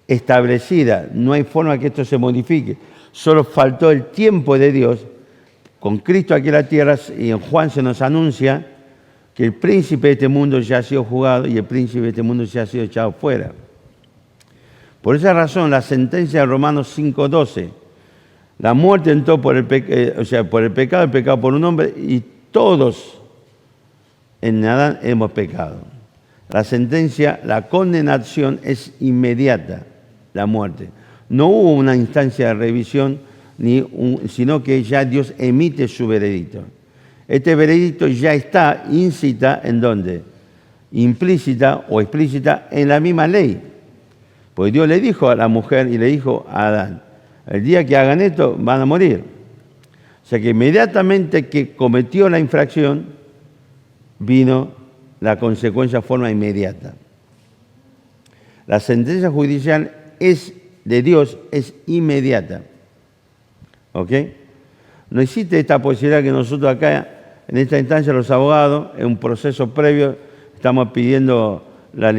establecida. No hay forma que esto se modifique. Solo faltó el tiempo de Dios con Cristo aquí en la tierra, y en Juan se nos anuncia que el príncipe de este mundo ya ha sido juzgado y el príncipe de este mundo ya ha sido echado fuera. Por esa razón, la sentencia de Romanos 5:12, la muerte entró por el pecado, el pecado por un hombre, y todos en Adán hemos pecado. La sentencia, la condenación es inmediata, la muerte. No hubo una instancia de revisión, sino que ya Dios emite su veredicto. Este veredicto ya está incita ¿en dónde? Implícita o explícita en la misma ley. Pues Dios le dijo a la mujer y le dijo a Adán, el día que hagan esto van a morir. O sea que inmediatamente que cometió la infracción, vino la consecuencia de forma inmediata. La sentencia judicial de Dios es inmediata. ¿Ok? No existe esta posibilidad que nosotros acá, en esta instancia, los abogados, en un proceso previo, estamos pidiendo la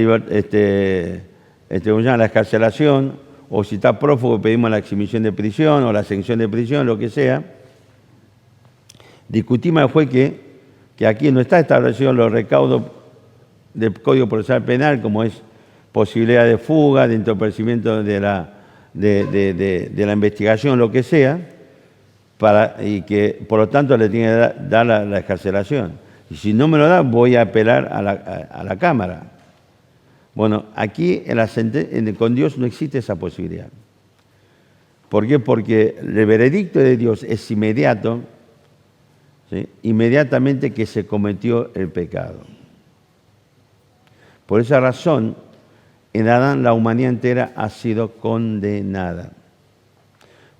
excarcelación, o si está prófugo pedimos la exhibición de prisión o la exención de prisión, lo que sea. Discutimos al juez que aquí no está establecido los recaudos del Código Procesal Penal, como es posibilidad de fuga, de entorpecimiento de la investigación, lo que sea, y que por lo tanto le tiene que dar la excarcelación. Y si no me lo da, voy a apelar a la Cámara. Bueno, aquí con Dios no existe esa posibilidad. ¿Por qué? Porque el veredicto de Dios es inmediato, ¿sí? Inmediatamente que se cometió el pecado. Por esa razón, en Adán la humanidad entera ha sido condenada.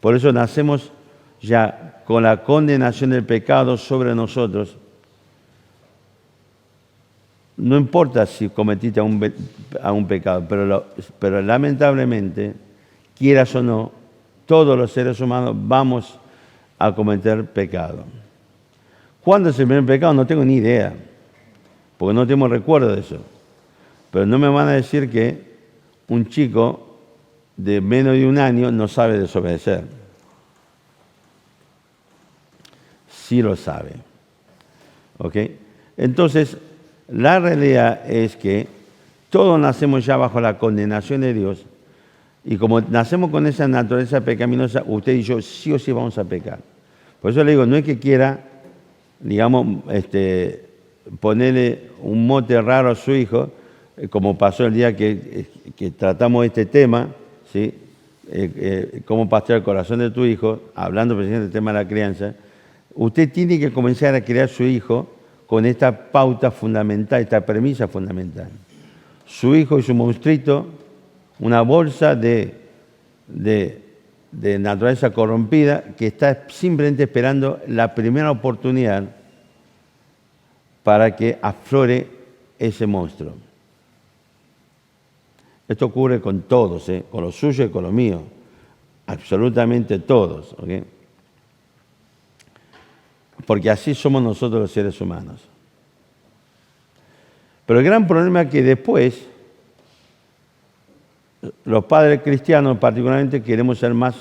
Por eso nacemos ya con la condenación del pecado sobre nosotros. No importa si cometiste un pecado, pero lamentablemente, quieras o no, todos los seres humanos vamos a cometer pecado. ¿Cuándo es el primer pecado? No tengo ni idea, porque no tengo recuerdo de eso. Pero no me van a decir que un chico de menos de 1 año no sabe desobedecer. Sí lo sabe. ¿Ok? Entonces, la realidad es que todos nacemos ya bajo la condenación de Dios, y como nacemos con esa naturaleza pecaminosa, usted y yo sí o sí vamos a pecar. Por eso le digo, no es que quiera, digamos, ponerle un mote raro a su hijo, como pasó el día que tratamos este tema, ¿sí? Cómo pastorear el corazón de tu hijo, hablando precisamente del tema de la crianza. Usted tiene que comenzar a criar a su hijo con esta pauta fundamental, esta premisa fundamental. Su hijo es un monstruito, una bolsa de naturaleza corrompida que está simplemente esperando la primera oportunidad para que aflore ese monstruo. Esto ocurre con todos, con lo suyo y con lo mío, absolutamente todos, ¿ok? Porque así somos nosotros los seres humanos. Pero el gran problema es que después, los padres cristianos particularmente, queremos ser más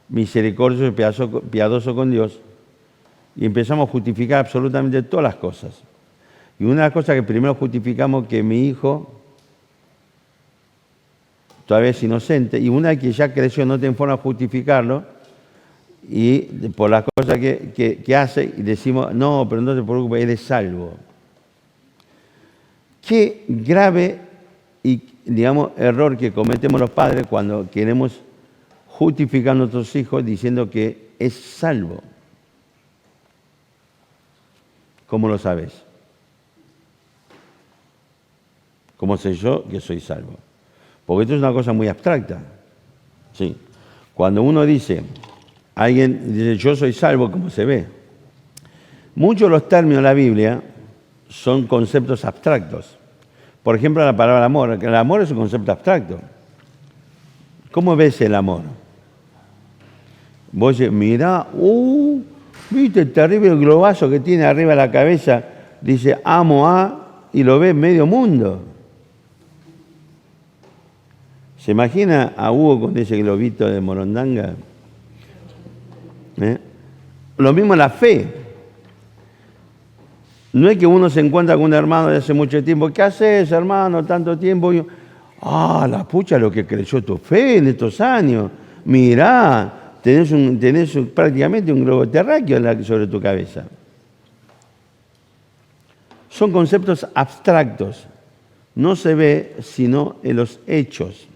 misericordiosos y piadosos con Dios, y empezamos a justificar absolutamente todas las cosas. Y una de las cosas que primero justificamos es que mi hijo todavía es inocente, y una vez que ya creció no tiene forma de justificarlo, y por las cosas que hace, y decimos, no, pero no te preocupes, él es salvo. Qué grave y, digamos, error que cometemos los padres cuando queremos justificar a nuestros hijos diciendo que es salvo. ¿Cómo lo sabes? ¿Cómo sé yo que soy salvo? Porque esto es una cosa muy abstracta. Sí. Cuando uno dice, alguien dice, yo soy salvo, ¿cómo se ve? Muchos de los términos de la Biblia son conceptos abstractos. Por ejemplo, la palabra amor. El amor es un concepto abstracto. ¿Cómo ves el amor? Vos decís, mirá, viste el terrible globazo que tiene arriba de la cabeza, dice amo a, y lo ve medio mundo. ¿Se imagina a Hugo con ese globito de Morondanga? Lo mismo la fe. No es que uno se encuentra con un hermano de hace mucho tiempo. ¿Qué haces, hermano, tanto tiempo? La pucha, lo que creció tu fe en estos años. Mirá, tenés prácticamente un globo terráqueo sobre tu cabeza. Son conceptos abstractos. No se ve sino en los hechos.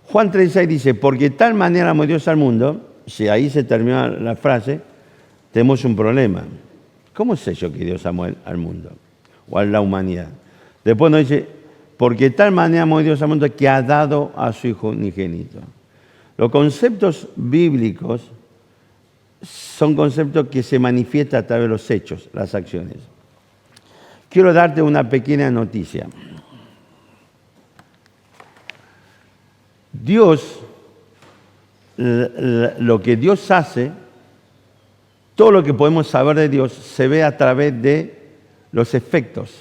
Juan 3:6 dice, porque de tal manera amó Dios al mundo, si ahí se termina la frase, tenemos un problema. ¿Cómo sé yo que Dios amó al mundo o a la humanidad? Después nos dice, porque de tal manera amó Dios al mundo que ha dado a su Hijo unigénito. Los conceptos bíblicos son conceptos que se manifiestan a través de los hechos, las acciones. Quiero darte una pequeña noticia. Dios, lo que Dios hace, todo lo que podemos saber de Dios se ve a través de los efectos.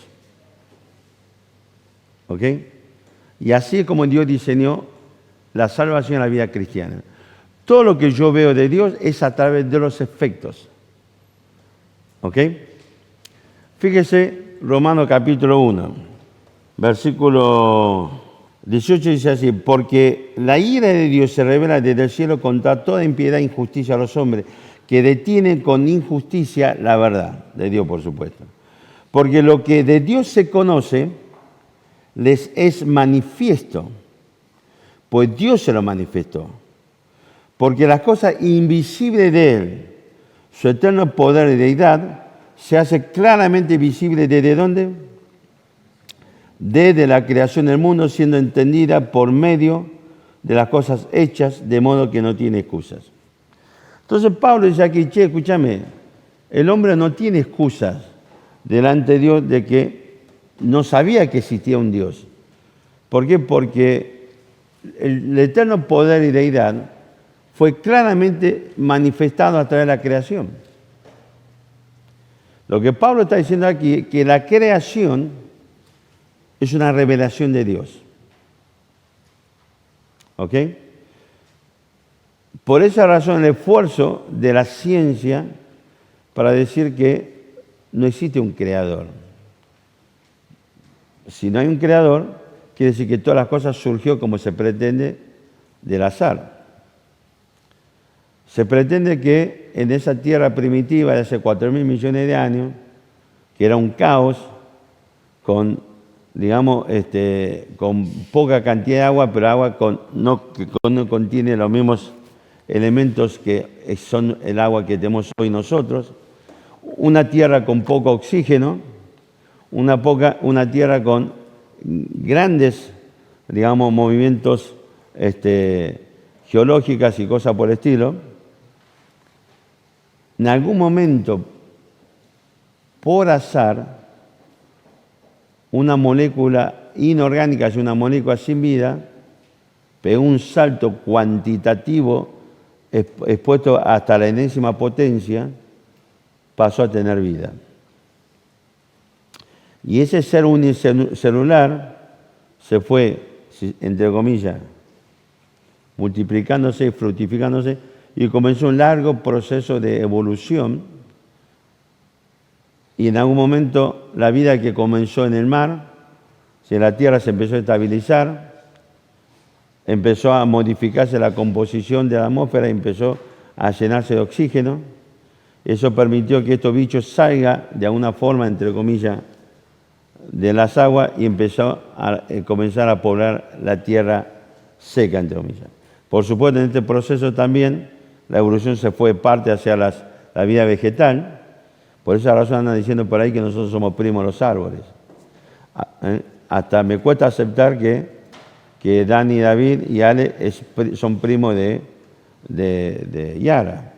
¿Ok? Y así es como Dios diseñó la salvación en la vida cristiana. Todo lo que yo veo de Dios es a través de los efectos. ¿Ok? Fíjese, Romanos capítulo 1, versículo 18 dice así, porque la ira de Dios se revela desde el cielo contra toda impiedad e injusticia a los hombres, que detienen con injusticia la verdad, de Dios por supuesto. Porque lo que de Dios se conoce les es manifiesto, pues Dios se lo manifestó. Porque las cosas invisibles de Él, su eterno poder y deidad, se hace claramente visible ¿desde dónde? Desde la creación del mundo, siendo entendida por medio de las cosas hechas, de modo que no tiene excusas. Entonces Pablo dice aquí, escúchame, el hombre no tiene excusas delante de Dios de que no sabía que existía un Dios. ¿Por qué? Porque el eterno poder y deidad fue claramente manifestado a través de la creación. Lo que Pablo está diciendo aquí es que la creación es una revelación de Dios. ¿Ok? Por esa razón el esfuerzo de la ciencia para decir que no existe un creador. Si no hay un creador, quiere decir que todas las cosas surgió como se pretende del azar. Se pretende que en esa tierra primitiva de hace 4.000 millones de años, que era un caos, con, digamos, con poca cantidad de agua, pero agua que no contiene los mismos elementos que son el agua que tenemos hoy nosotros, una tierra con poco oxígeno, una tierra con grandes, digamos, movimientos geológicos y cosas por el estilo. En algún momento, por azar, una molécula inorgánica, es una molécula sin vida, pegó un salto cuantitativo expuesto hasta la enésima potencia, pasó a tener vida. Y ese ser unicelular se fue, entre comillas, multiplicándose, fructificándose, y comenzó un largo proceso de evolución. Y en algún momento la vida que comenzó en el mar, si la tierra se empezó a estabilizar, empezó a modificarse la composición de la atmósfera y empezó a llenarse de oxígeno. Eso permitió que estos bichos salgan de alguna forma, entre comillas, de las aguas y empezó a comenzar a poblar la tierra seca, entre comillas. Por supuesto, en este proceso también la evolución se fue parte hacia la vida vegetal. Por esa razón andan diciendo por ahí que nosotros somos primos de los árboles. Hasta me cuesta aceptar que Dani, David y Ale son primos de Yara.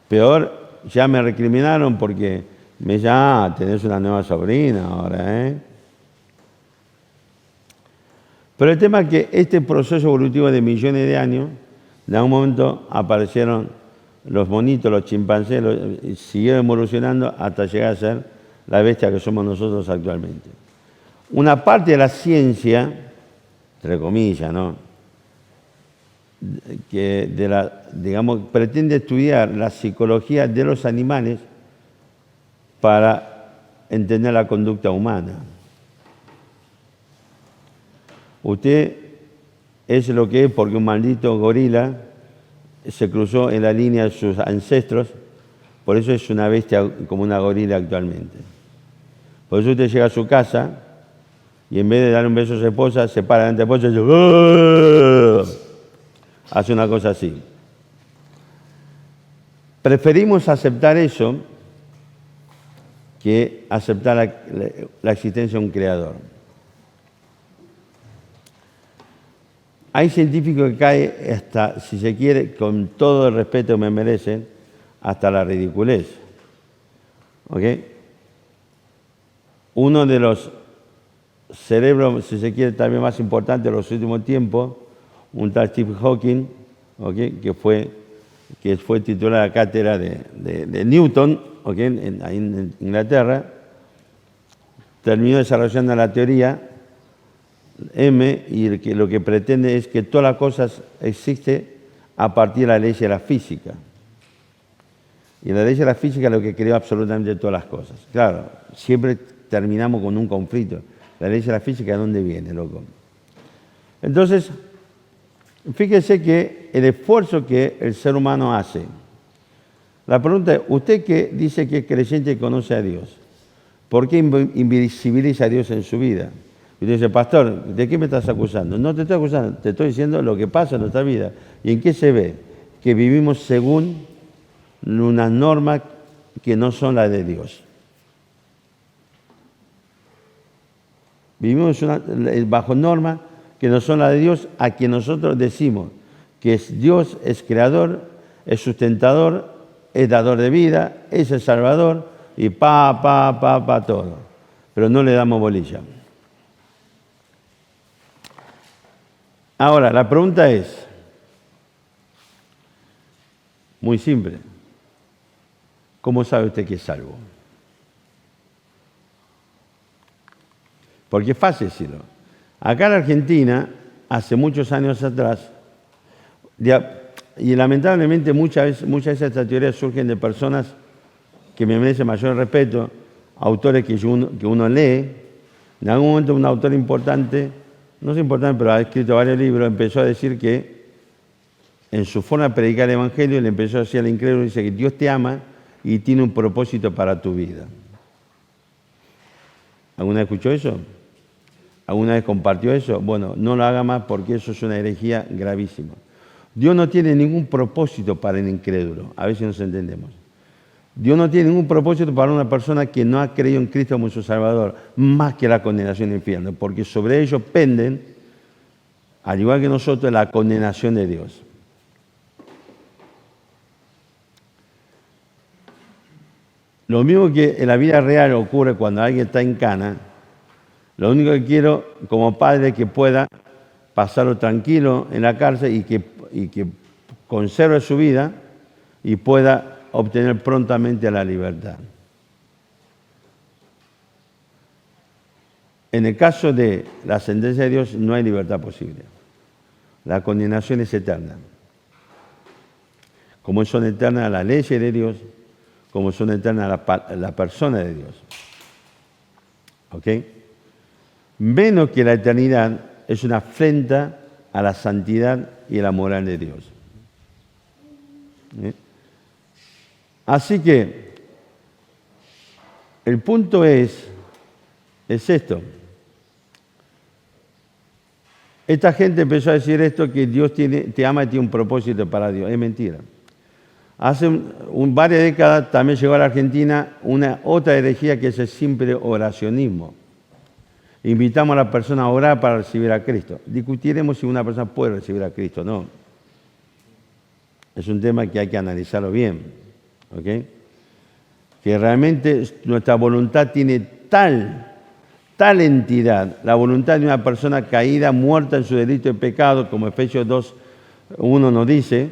Peor, ya me recriminaron porque me llaman, tenés una nueva sobrina ahora, ¿eh? Pero el tema es que este proceso evolutivo de millones de años, en algún momento aparecieron los monitos, los chimpancés, y siguieron evolucionando hasta llegar a ser la bestia que somos nosotros actualmente. Una parte de la ciencia, entre comillas, ¿no?, que digamos, pretende estudiar la psicología de los animales para entender la conducta humana. Usted es lo que es porque un maldito gorila se cruzó en la línea de sus ancestros, por eso es una bestia como una gorila actualmente. Por eso usted llega a su casa y en vez de darle un beso a su esposa, se para delante de la esposa y dice, ¡oh! Hace una cosa así. Preferimos aceptar eso que aceptar la existencia de un creador. Hay científicos que caen hasta, si se quiere, con todo el respeto que me merecen, hasta la ridiculez. ¿Ok? Uno de los cerebros, si se quiere, también más importantes de los últimos tiempos, un tal Stephen Hawking, ¿okay?, que fue titular de la cátedra de Newton, ¿okay?, ahí en Inglaterra, terminó desarrollando la teoría M, y lo que pretende es que todas las cosas existen a partir de la ley de la física. Y la ley de la física es lo que creó absolutamente todas las cosas. Claro, siempre terminamos con un conflicto. La ley de la física, ¿de dónde viene, loco? Entonces, fíjese que el esfuerzo que el ser humano hace. La pregunta es, usted que dice que es creyente y conoce a Dios, ¿por qué invisibiliza a Dios en su vida? Y usted dice, pastor, ¿de qué me estás acusando? No te estoy acusando, te estoy diciendo lo que pasa en nuestra vida. ¿Y en qué se ve? Que vivimos según unas normas que no son las de Dios. Vivimos bajo normas que no son las de Dios, a quien nosotros decimos que Dios es creador, es sustentador, es dador de vida, es el salvador, y todo. Pero no le damos bolilla. Ahora, la pregunta es muy simple. ¿Cómo sabe usted que es salvo? Porque es fácil decirlo. Acá en Argentina, hace muchos años atrás, y lamentablemente muchas veces estas teorías surgen de personas que me merecen mayor respeto, autores que uno lee. En algún momento un autor importante, no es importante, pero ha escrito varios libros, empezó a decir que en su forma de predicar el Evangelio le empezó a decir al incrédulo, dice que Dios te ama y tiene un propósito para tu vida. ¿Alguna vez escuchó eso? ¿Alguna vez compartió eso? Bueno, no lo haga más porque eso es una herejía gravísima. Dios no tiene ningún propósito para el incrédulo. A ver si nos entendemos. Dios no tiene ningún propósito para una persona que no ha creído en Cristo como su Salvador, más que la condenación del infierno, porque sobre ellos penden, al igual que nosotros, la condenación de Dios. Lo mismo que en la vida real ocurre cuando alguien está en cana. Lo único que quiero como padre es que pueda pasarlo tranquilo en la cárcel y que conserve su vida y pueda obtener prontamente la libertad. En el caso de la sentencia de Dios no hay libertad posible. La condenación es eterna. Como son eternas las leyes de Dios, como son eternas la persona de Dios. ¿Ok? Menos que la eternidad es una afrenta a la santidad y a la moral de Dios. ¿Eh? Así que el punto es esto. Esta gente empezó a decir esto, que Dios te ama y tiene un propósito para Dios. Es mentira. Hace varias décadas también llegó a la Argentina otra herejía que es el simple oracionismo. Invitamos a la persona a orar para recibir a Cristo. Discutiremos si una persona puede recibir a Cristo o no. Es un tema que hay que analizarlo bien. ¿Ok? Que realmente nuestra voluntad tiene tal tal entidad, la voluntad de una persona caída, muerta en su delito y pecado, como Efesios 2:1 nos dice,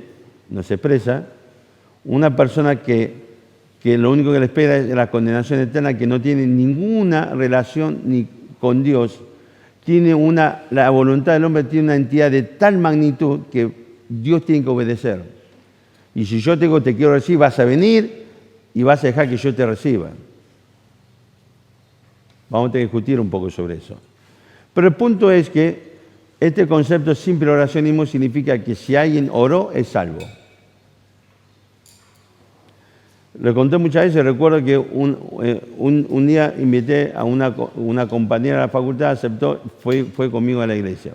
nos expresa, una persona que lo único que le espera es la condenación eterna, que no tiene ninguna relación ni con Dios, la voluntad del hombre tiene una entidad de tal magnitud que Dios tiene que obedecer. Y si yo te quiero recibir, vas a venir y vas a dejar que yo te reciba. Vamos a tener que discutir un poco sobre eso. Pero el punto es que este concepto simple oracionismo significa que si alguien oró, es salvo. Le conté muchas veces, recuerdo que un día invité a una compañera de la facultad, aceptó, fue conmigo a la iglesia.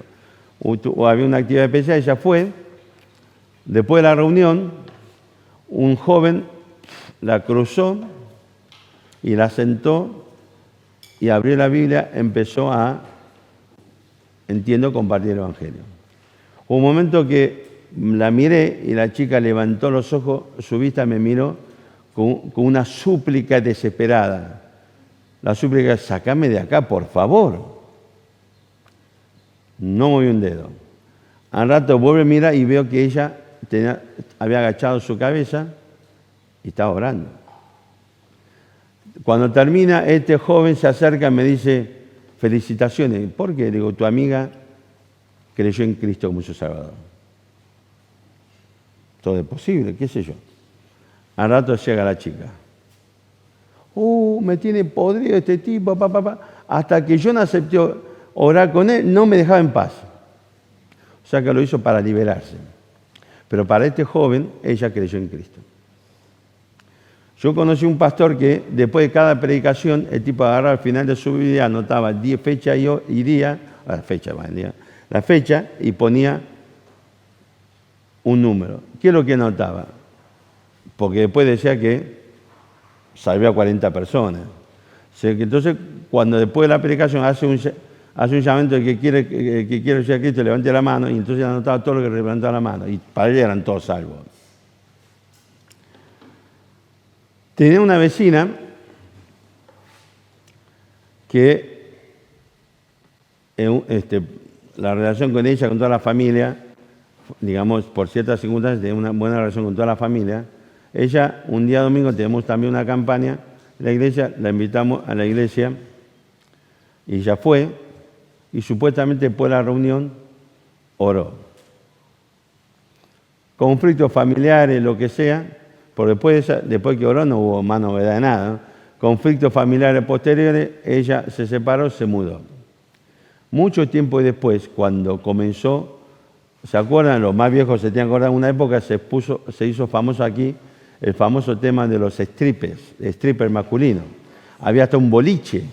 Había una actividad especial, ella fue. Después de la reunión, un joven la cruzó y la sentó y abrió la Biblia, empezó a, compartir el Evangelio. Hubo un momento que la miré y la chica levantó los ojos, su vista me miró con una súplica desesperada. La súplica, sácame de acá, por favor. No movió un dedo. Al rato vuelve a mirar y veo que ella había agachado su cabeza y estaba orando. Cuando termina, este joven se acerca y me dice, felicitaciones. ¿Por qué? Digo, tu amiga creyó en Cristo como su Salvador. Todo es posible, qué sé yo. Al rato llega la chica. Me tiene podrido este tipo, Hasta que yo no acepté orar con él, no me dejaba en paz. O sea que lo hizo para liberarse. Pero para este joven, ella creyó en Cristo. Yo conocí un pastor que después de cada predicación, el tipo agarraba al final de su vida, anotaba fecha y día, la fecha y ponía un número. ¿Qué es lo que anotaba? Porque después decía que salvó a 40 personas. O sea, que entonces, cuando después de la predicación hace un llamamiento de que quiere recibir a Cristo, levante la mano, y entonces anotaba todo lo que levantaba la mano, y para él eran todos salvos. Tenía una vecina que la relación con ella, con toda la familia, digamos, por ciertas circunstancias, tenía una buena relación con toda la familia. Ella, un día domingo, tenemos también una campaña en la iglesia, la invitamos a la iglesia y ella fue y supuestamente después de la reunión oró. Conflictos familiares, lo que sea, porque después que oró no hubo más novedad de nada, ¿no? Conflictos familiares posteriores, ella se separó, se mudó. Mucho tiempo después, cuando comenzó, ¿se acuerdan? Los más viejos se tienen que acordar, en una época se hizo famoso aquí el famoso tema de los strippers masculinos. Había hasta un boliche,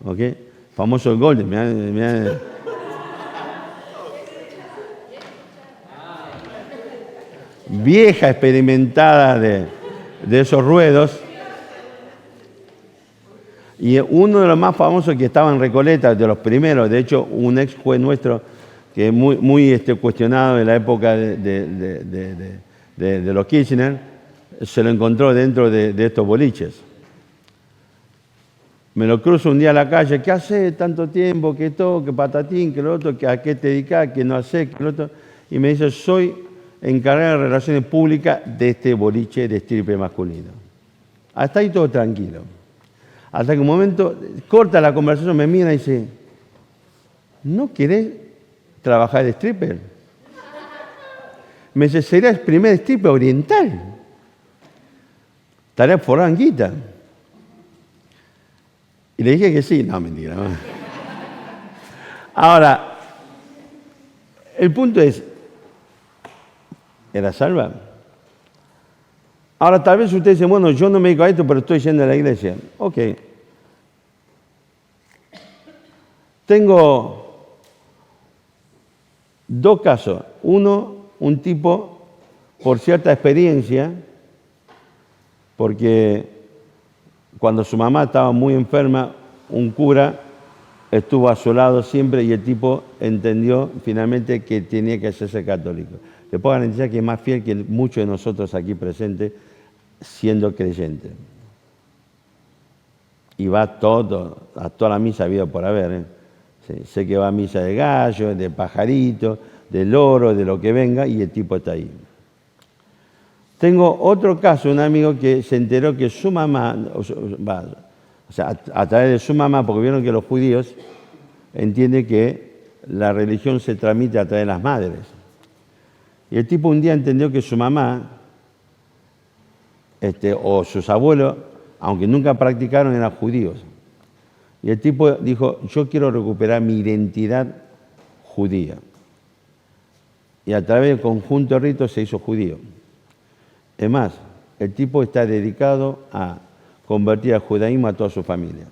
¿ok? Famoso el Golden. Mirá. Vieja experimentada de esos ruedos. Y uno de los más famosos que estaba en Recoleta, de los primeros, de hecho, un ex juez nuestro que es muy cuestionado en la época de los Kirchner, se lo encontró dentro de estos boliches. Me lo cruzo un día a la calle, ¿qué hace tanto tiempo? ¿Qué todo? ¿Qué patatín? ¿Qué lo otro? ¿A qué te dedicás? ¿Qué no haces? ¿Qué lo otro? Y me dice, soy encargado de relaciones públicas de este boliche de stripper masculino. Hasta ahí todo tranquilo. Hasta que un momento, corta la conversación, me mira y dice, ¿no querés trabajar de stripper? Me dice, sería el primer stripper oriental. Estaría forrado en guita. Y le dije que sí. No, mentira. No. Ahora, el punto es, ¿era salva? Ahora, tal vez usted dice, bueno, yo no me dedico a esto, pero estoy yendo a la iglesia. Ok. Tengo dos casos. Uno, un tipo, por cierta experiencia, porque cuando su mamá estaba muy enferma, un cura estuvo a su lado siempre y el tipo entendió finalmente que tenía que hacerse católico. Le puedo garantizar que es más fiel que muchos de nosotros aquí presentes siendo creyentes. y va a toda la misa vida por haber. ¿eh? Sí, sé que va a misa de gallo, de pajarito, de loro, de lo que venga, y el tipo está ahí. Tengo otro caso, un amigo que se enteró que su mamá, a través de su mamá, porque vieron que los judíos entienden que la religión se transmite a través de las madres. Y el tipo un día entendió que su mamá, o sus abuelos, aunque nunca practicaron, eran judíos. Y el tipo dijo, yo quiero recuperar mi identidad judía. Y a través del conjunto de ritos se hizo judío. Es más, el tipo está dedicado a convertir al judaísmo a toda su familia.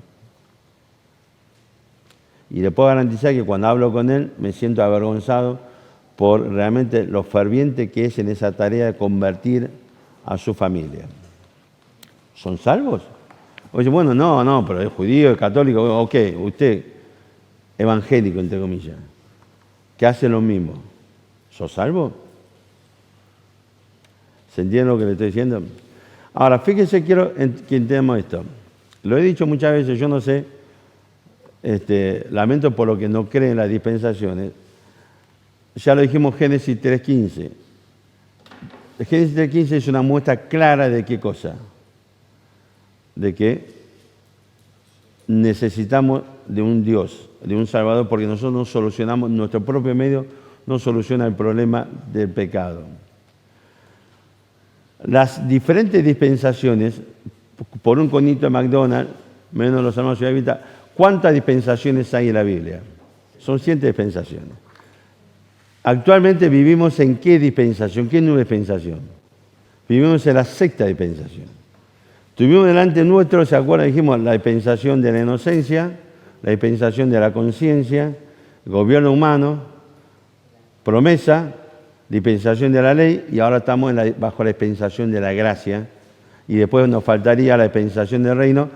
Y le puedo garantizar que cuando hablo con él me siento avergonzado por realmente lo ferviente que es en esa tarea de convertir a su familia. ¿Son salvos? Oye, bueno, no, pero es judío, es católico, ok, usted, evangélico, entre comillas, que hace lo mismo, ¿sos salvo? ¿Se entiende lo que le estoy diciendo? Ahora, fíjese, quiero que entendamos esto. Lo he dicho muchas veces, yo no sé, lamento por lo que no creen en las dispensaciones. Ya lo dijimos Génesis 3.15. Génesis 3.15 es una muestra clara de qué cosa. De que necesitamos de un Dios, de un Salvador, porque nosotros no solucionamos, nuestro propio medio no soluciona el problema del pecado. Las diferentes dispensaciones, por un conito de McDonald's, menos los hermanos de Ciudad Vista, ¿cuántas dispensaciones hay en la Biblia? Son 7 dispensaciones. Actualmente vivimos en ¿qué dispensación? ¿Qué nueva dispensación? Vivimos en la 6ª dispensación. Tuvimos delante nuestro, ¿se acuerdan? Dijimos la dispensación de la inocencia, la dispensación de la conciencia, gobierno humano, promesa, dispensación de la ley, y ahora estamos bajo la dispensación de la gracia, y después nos faltaría la dispensación del reino,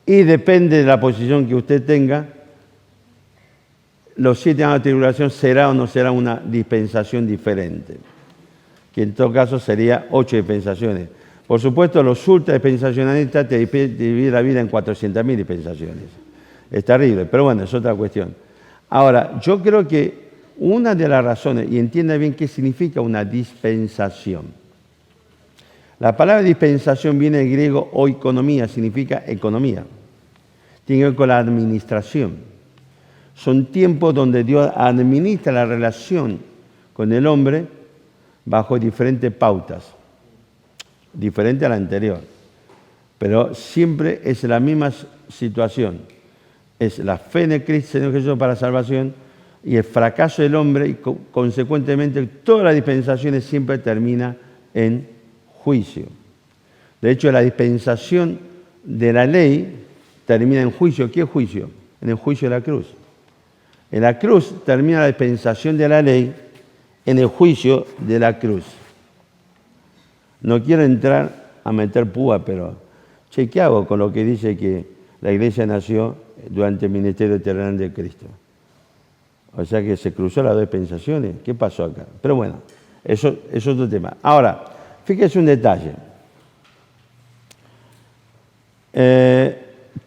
y depende de la posición que usted tenga, los 7 años de tribulación será o no será una dispensación diferente, que en todo caso sería 8 dispensaciones. Por supuesto, los ultradispensacionalistas te dividen la vida en 400.000 dispensaciones. Es terrible, pero bueno, es otra cuestión. Ahora, yo creo que una de las razones, y entienda bien qué significa una dispensación. La palabra dispensación viene del griego oikonomía, significa economía. Tiene que ver con la administración. Son tiempos donde Dios administra la relación con el hombre bajo diferentes pautas, diferente a la anterior. Pero siempre es la misma situación. Es la fe en el Cristo, Señor Jesús, para salvación, y el fracaso del hombre, y consecuentemente todas las dispensaciones siempre termina en juicio. De hecho, la dispensación de la ley termina en juicio. ¿Qué juicio? En el juicio de la cruz. En la cruz termina la dispensación de la ley, en el juicio de la cruz. No quiero entrar a meter púa, pero ¿qué hago con lo que dice que la iglesia nació durante el ministerio terrenal de Cristo? O sea que se cruzó las dos dispensaciones. ¿Qué pasó acá? Pero bueno, eso es otro tema. Ahora, fíjese un detalle.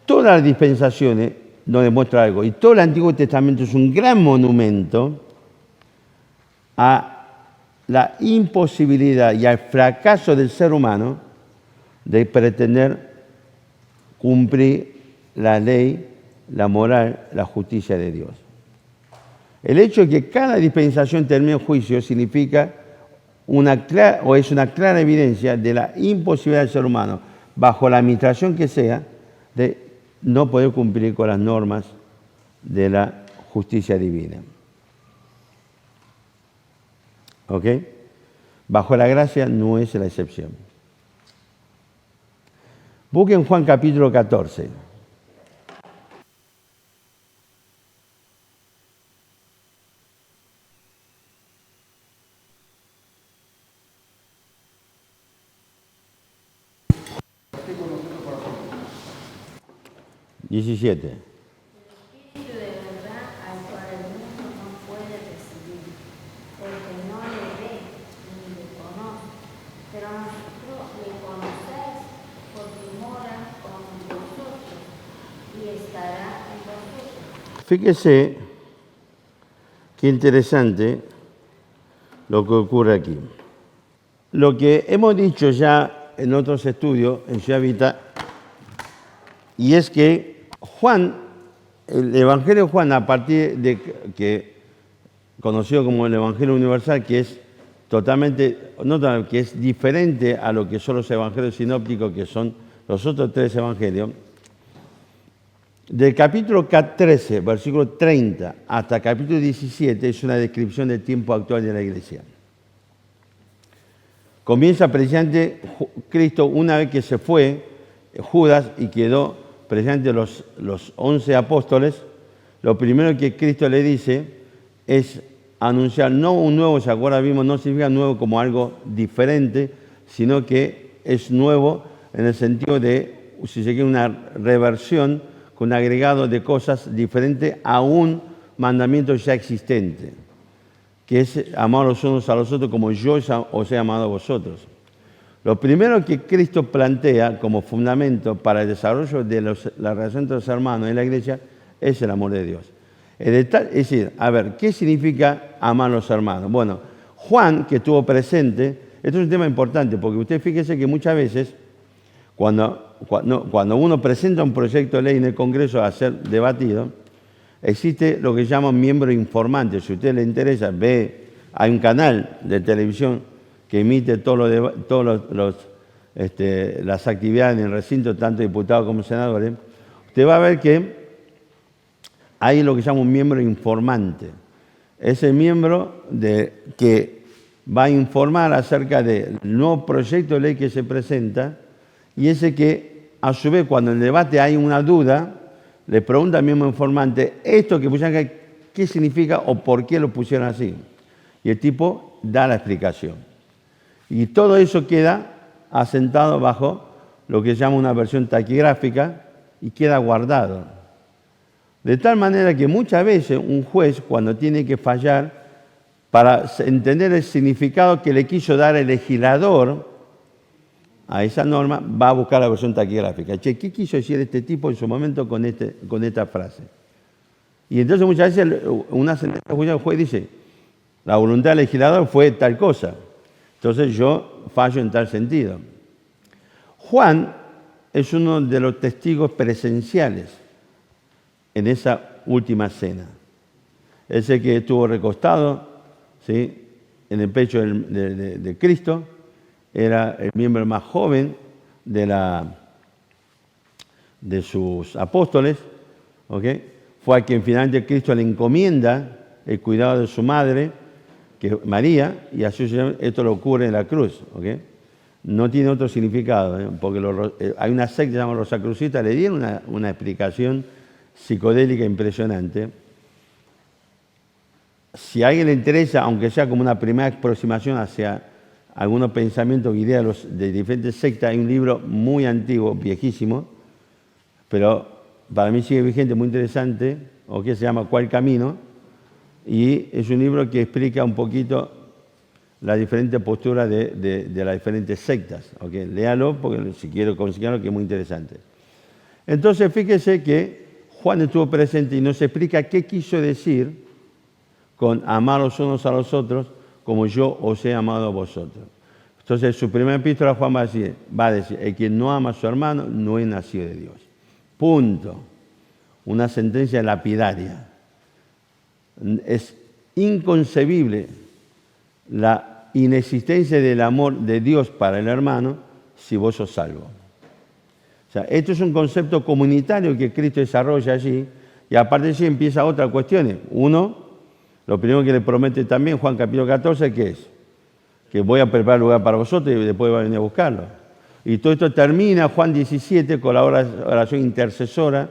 Todas las dispensaciones nos demuestran algo. Y todo el Antiguo Testamento es un gran monumento a la imposibilidad y al fracaso del ser humano de pretender cumplir la ley, la moral, la justicia de Dios. El hecho de que cada dispensación termine en juicio significa es una clara evidencia de la imposibilidad del ser humano, bajo la administración que sea, de no poder cumplir con las normas de la justicia divina. ¿Ok? Bajo la gracia no es la excepción. Busquen Juan capítulo 14. El 17. Espíritu de verdad al cual el mundo no puede recibir, porque no le ve ni le conoce, pero nosotros le conocéis porque mora con vosotros Fíjese qué interesante lo que ocurre aquí. Lo que hemos dicho ya en otros estudios en Ciudad Vita, y es que Juan, el Evangelio de Juan, a partir de que conocido como el Evangelio Universal, que es que es diferente a lo que son los evangelios sinópticos, que son los otros tres evangelios, del capítulo 13, versículo 30, hasta el capítulo 17, es una descripción del tiempo actual de la Iglesia. Comienza precisamente Cristo una vez que se fue Judas y quedó precisamente los 11 apóstoles. Lo primero que Cristo le dice es anunciar no un nuevo, ¿se acuerdan? Vimos, no significa nuevo como algo diferente, sino que es nuevo en el sentido de, si se quiere, una reversión con un agregado de cosas diferentes a un mandamiento ya existente, que es amar los unos a los otros como yo os he amado a vosotros. Lo primero que Cristo plantea como fundamento para el desarrollo de la relación entre los hermanos en la iglesia es el amor de Dios. Es decir, a ver, ¿qué significa amar a los hermanos? Bueno, Juan, que estuvo presente, esto es un tema importante, porque usted fíjese que muchas veces, cuando uno presenta un proyecto de ley en el Congreso a ser debatido, existe lo que llaman miembro informante. Si a usted le interesa, hay un canal de televisión que emite las actividades en el recinto, tanto diputados como senadores. Usted va a ver que hay lo que se llama un miembro informante. Ese miembro que va a informar acerca del nuevo proyecto de ley que se presenta, y ese que, a su vez, cuando en el debate hay una duda, le pregunta al miembro informante, esto que pusieron, ¿qué significa o por qué lo pusieron así? Y el tipo da la explicación. Y todo eso queda asentado bajo lo que se llama una versión taquigráfica y queda guardado. De tal manera que muchas veces un juez, cuando tiene que fallar, para entender el significado que le quiso dar el legislador a esa norma, va a buscar la versión taquigráfica. Che, ¿qué quiso decir este tipo en su momento con esta frase? Y entonces muchas veces una sentencia judicial, el juez dice, la voluntad del legislador fue tal cosa. Entonces yo fallo en tal sentido. Juan es uno de los testigos presenciales en esa última cena. Ese que estuvo recostado, ¿sí?, en el pecho de Cristo, era el miembro más joven de sus apóstoles, ¿okay? Fue a quien finalmente Cristo le encomienda el cuidado de su madre, que es María, y así esto lo ocurre en la cruz, ¿okay? No tiene otro significado, porque hay una secta llamada los Rosacrucistas, le dieron una explicación psicodélica impresionante. Si a alguien le interesa, aunque sea como una primera aproximación hacia algunos pensamientos, ideas de diferentes sectas, hay un libro muy antiguo, viejísimo, pero para mí sigue vigente, muy interesante, que se llama ¿Cuál camino? Y es un libro que explica un poquito la diferente postura de las diferentes sectas. ¿Okay? Léalo, porque si quiero considerarlo, que es muy interesante. Entonces, fíjese que Juan estuvo presente y nos explica qué quiso decir con amar los unos a los otros como yo os he amado a vosotros. Entonces, su primera epístola, Juan va a decir, el que no ama a su hermano no es nacido de Dios. Punto. Una sentencia lapidaria. Es inconcebible la inexistencia del amor de Dios para el hermano si vos sos salvo. O sea, esto es un concepto comunitario que Cristo desarrolla allí, y aparte de eso empieza otra cuestión. Uno, lo primero que le promete también Juan capítulo 14, ¿qué es? Que voy a preparar lugar para vosotros y después va a venir a buscarlo. Y todo esto termina Juan 17 con la oración intercesora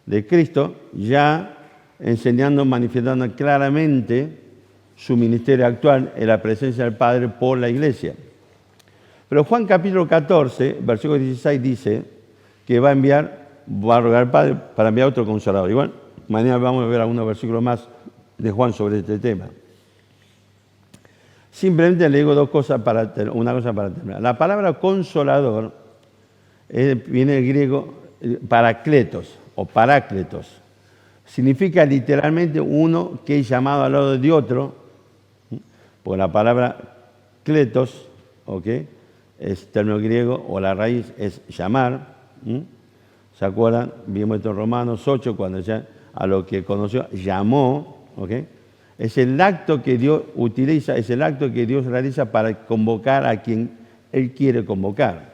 de Cristo, ya enseñando, manifestando claramente su ministerio actual en la presencia del Padre por la Iglesia. Pero Juan capítulo 14, versículo 16 dice que va a rogar al Padre para enviar otro consolador. Igual, mañana vamos a ver algunos versículos más de Juan sobre este tema. Simplemente le digo una cosa para terminar. La palabra consolador viene del griego parakletos o parácletos. significa literalmente uno que es llamado al lado de otro, por la palabra kletos, ¿ok? Es término griego, o la raíz es llamar. ¿Se acuerdan? Vimos esto en Romanos 8, cuando ya a lo que conoció llamó, ¿ok? Es el acto que Dios utiliza, es el acto que Dios realiza para convocar a quien Él quiere convocar.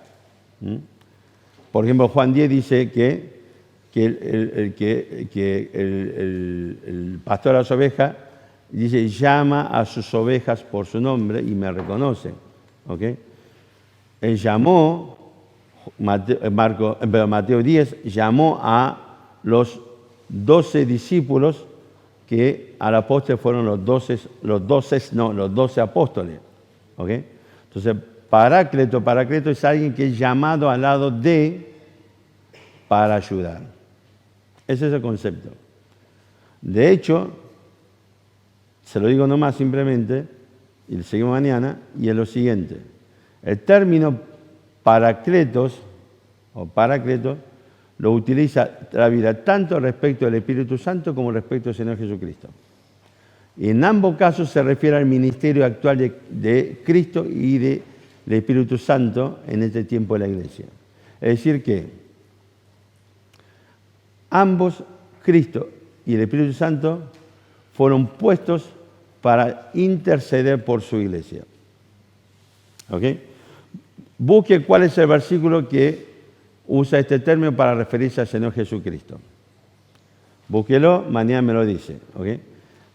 Por ejemplo, Juan 10 dice que el pastor de las ovejas dice, llama a sus ovejas por su nombre y me reconoce. ¿Ok? Él llamó, Mateo 10, llamó a los 12 discípulos que a la postre fueron los 12 apóstoles. ¿Ok? Entonces, Paráclito es alguien que es llamado al lado de para ayudar. Ese es el concepto. De hecho, se lo digo nomás simplemente, y seguimos mañana, y es lo siguiente. El término Paráclitos o Paráclito lo utiliza la Biblia tanto respecto del Espíritu Santo como respecto al Señor Jesucristo. Y en ambos casos se refiere al ministerio actual de Cristo y del Espíritu Santo en este tiempo de la Iglesia. Es decir que ambos, Cristo y el Espíritu Santo, fueron puestos para interceder por su Iglesia. ¿Ok? Busque cuál es el versículo que usa este término para referirse al Señor Jesucristo. Búsquelo, mañana me lo dice. ¿Ok?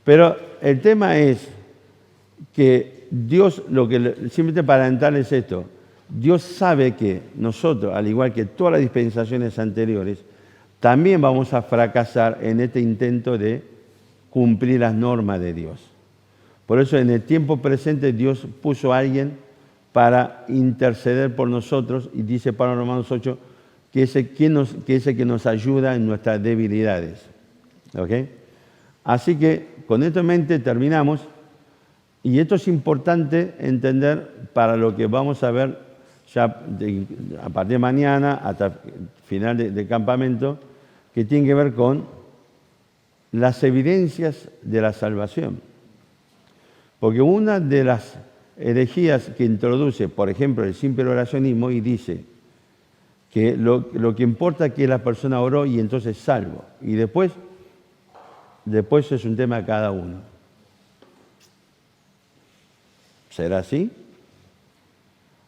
Pero el tema es que Dios, simplemente para adelantarles esto, Dios sabe que nosotros, al igual que todas las dispensaciones anteriores, también vamos a fracasar en este intento de cumplir las normas de Dios. Por eso en el tiempo presente Dios puso a alguien para interceder por nosotros, y dice Pablo en Romanos 8, que es el que nos ayuda en nuestras debilidades. ¿Ok? Así que con esto en mente terminamos, y esto es importante entender para lo que vamos a ver ya a partir de mañana hasta el final del campamento, que tiene que ver con las evidencias de la salvación. Porque una de las herejías que introduce, por ejemplo, el simple oracionismo, y dice que lo que importa es que la persona oró y entonces es salvo. Y después es un tema de cada uno. ¿Será así?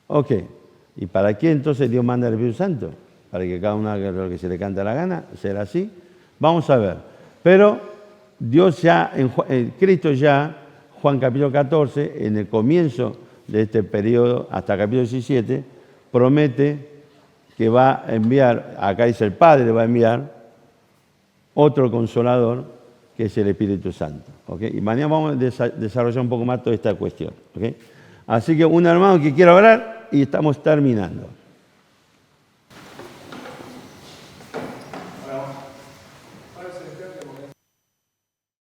Ok. ¿Y para qué entonces Dios manda al Espíritu Santo? Para que cada uno haga lo que se le canta la gana. ¿Será así? Vamos a ver. Pero Dios ya, Cristo ya, Juan capítulo 14, en el comienzo de este periodo, hasta capítulo 17, promete que va a enviar, acá dice el Padre, va a enviar otro consolador, que es el Espíritu Santo. ¿Okay? Y mañana vamos a desarrollar un poco más toda esta cuestión. ¿Okay? Así que un hermano que quiera orar y estamos terminando.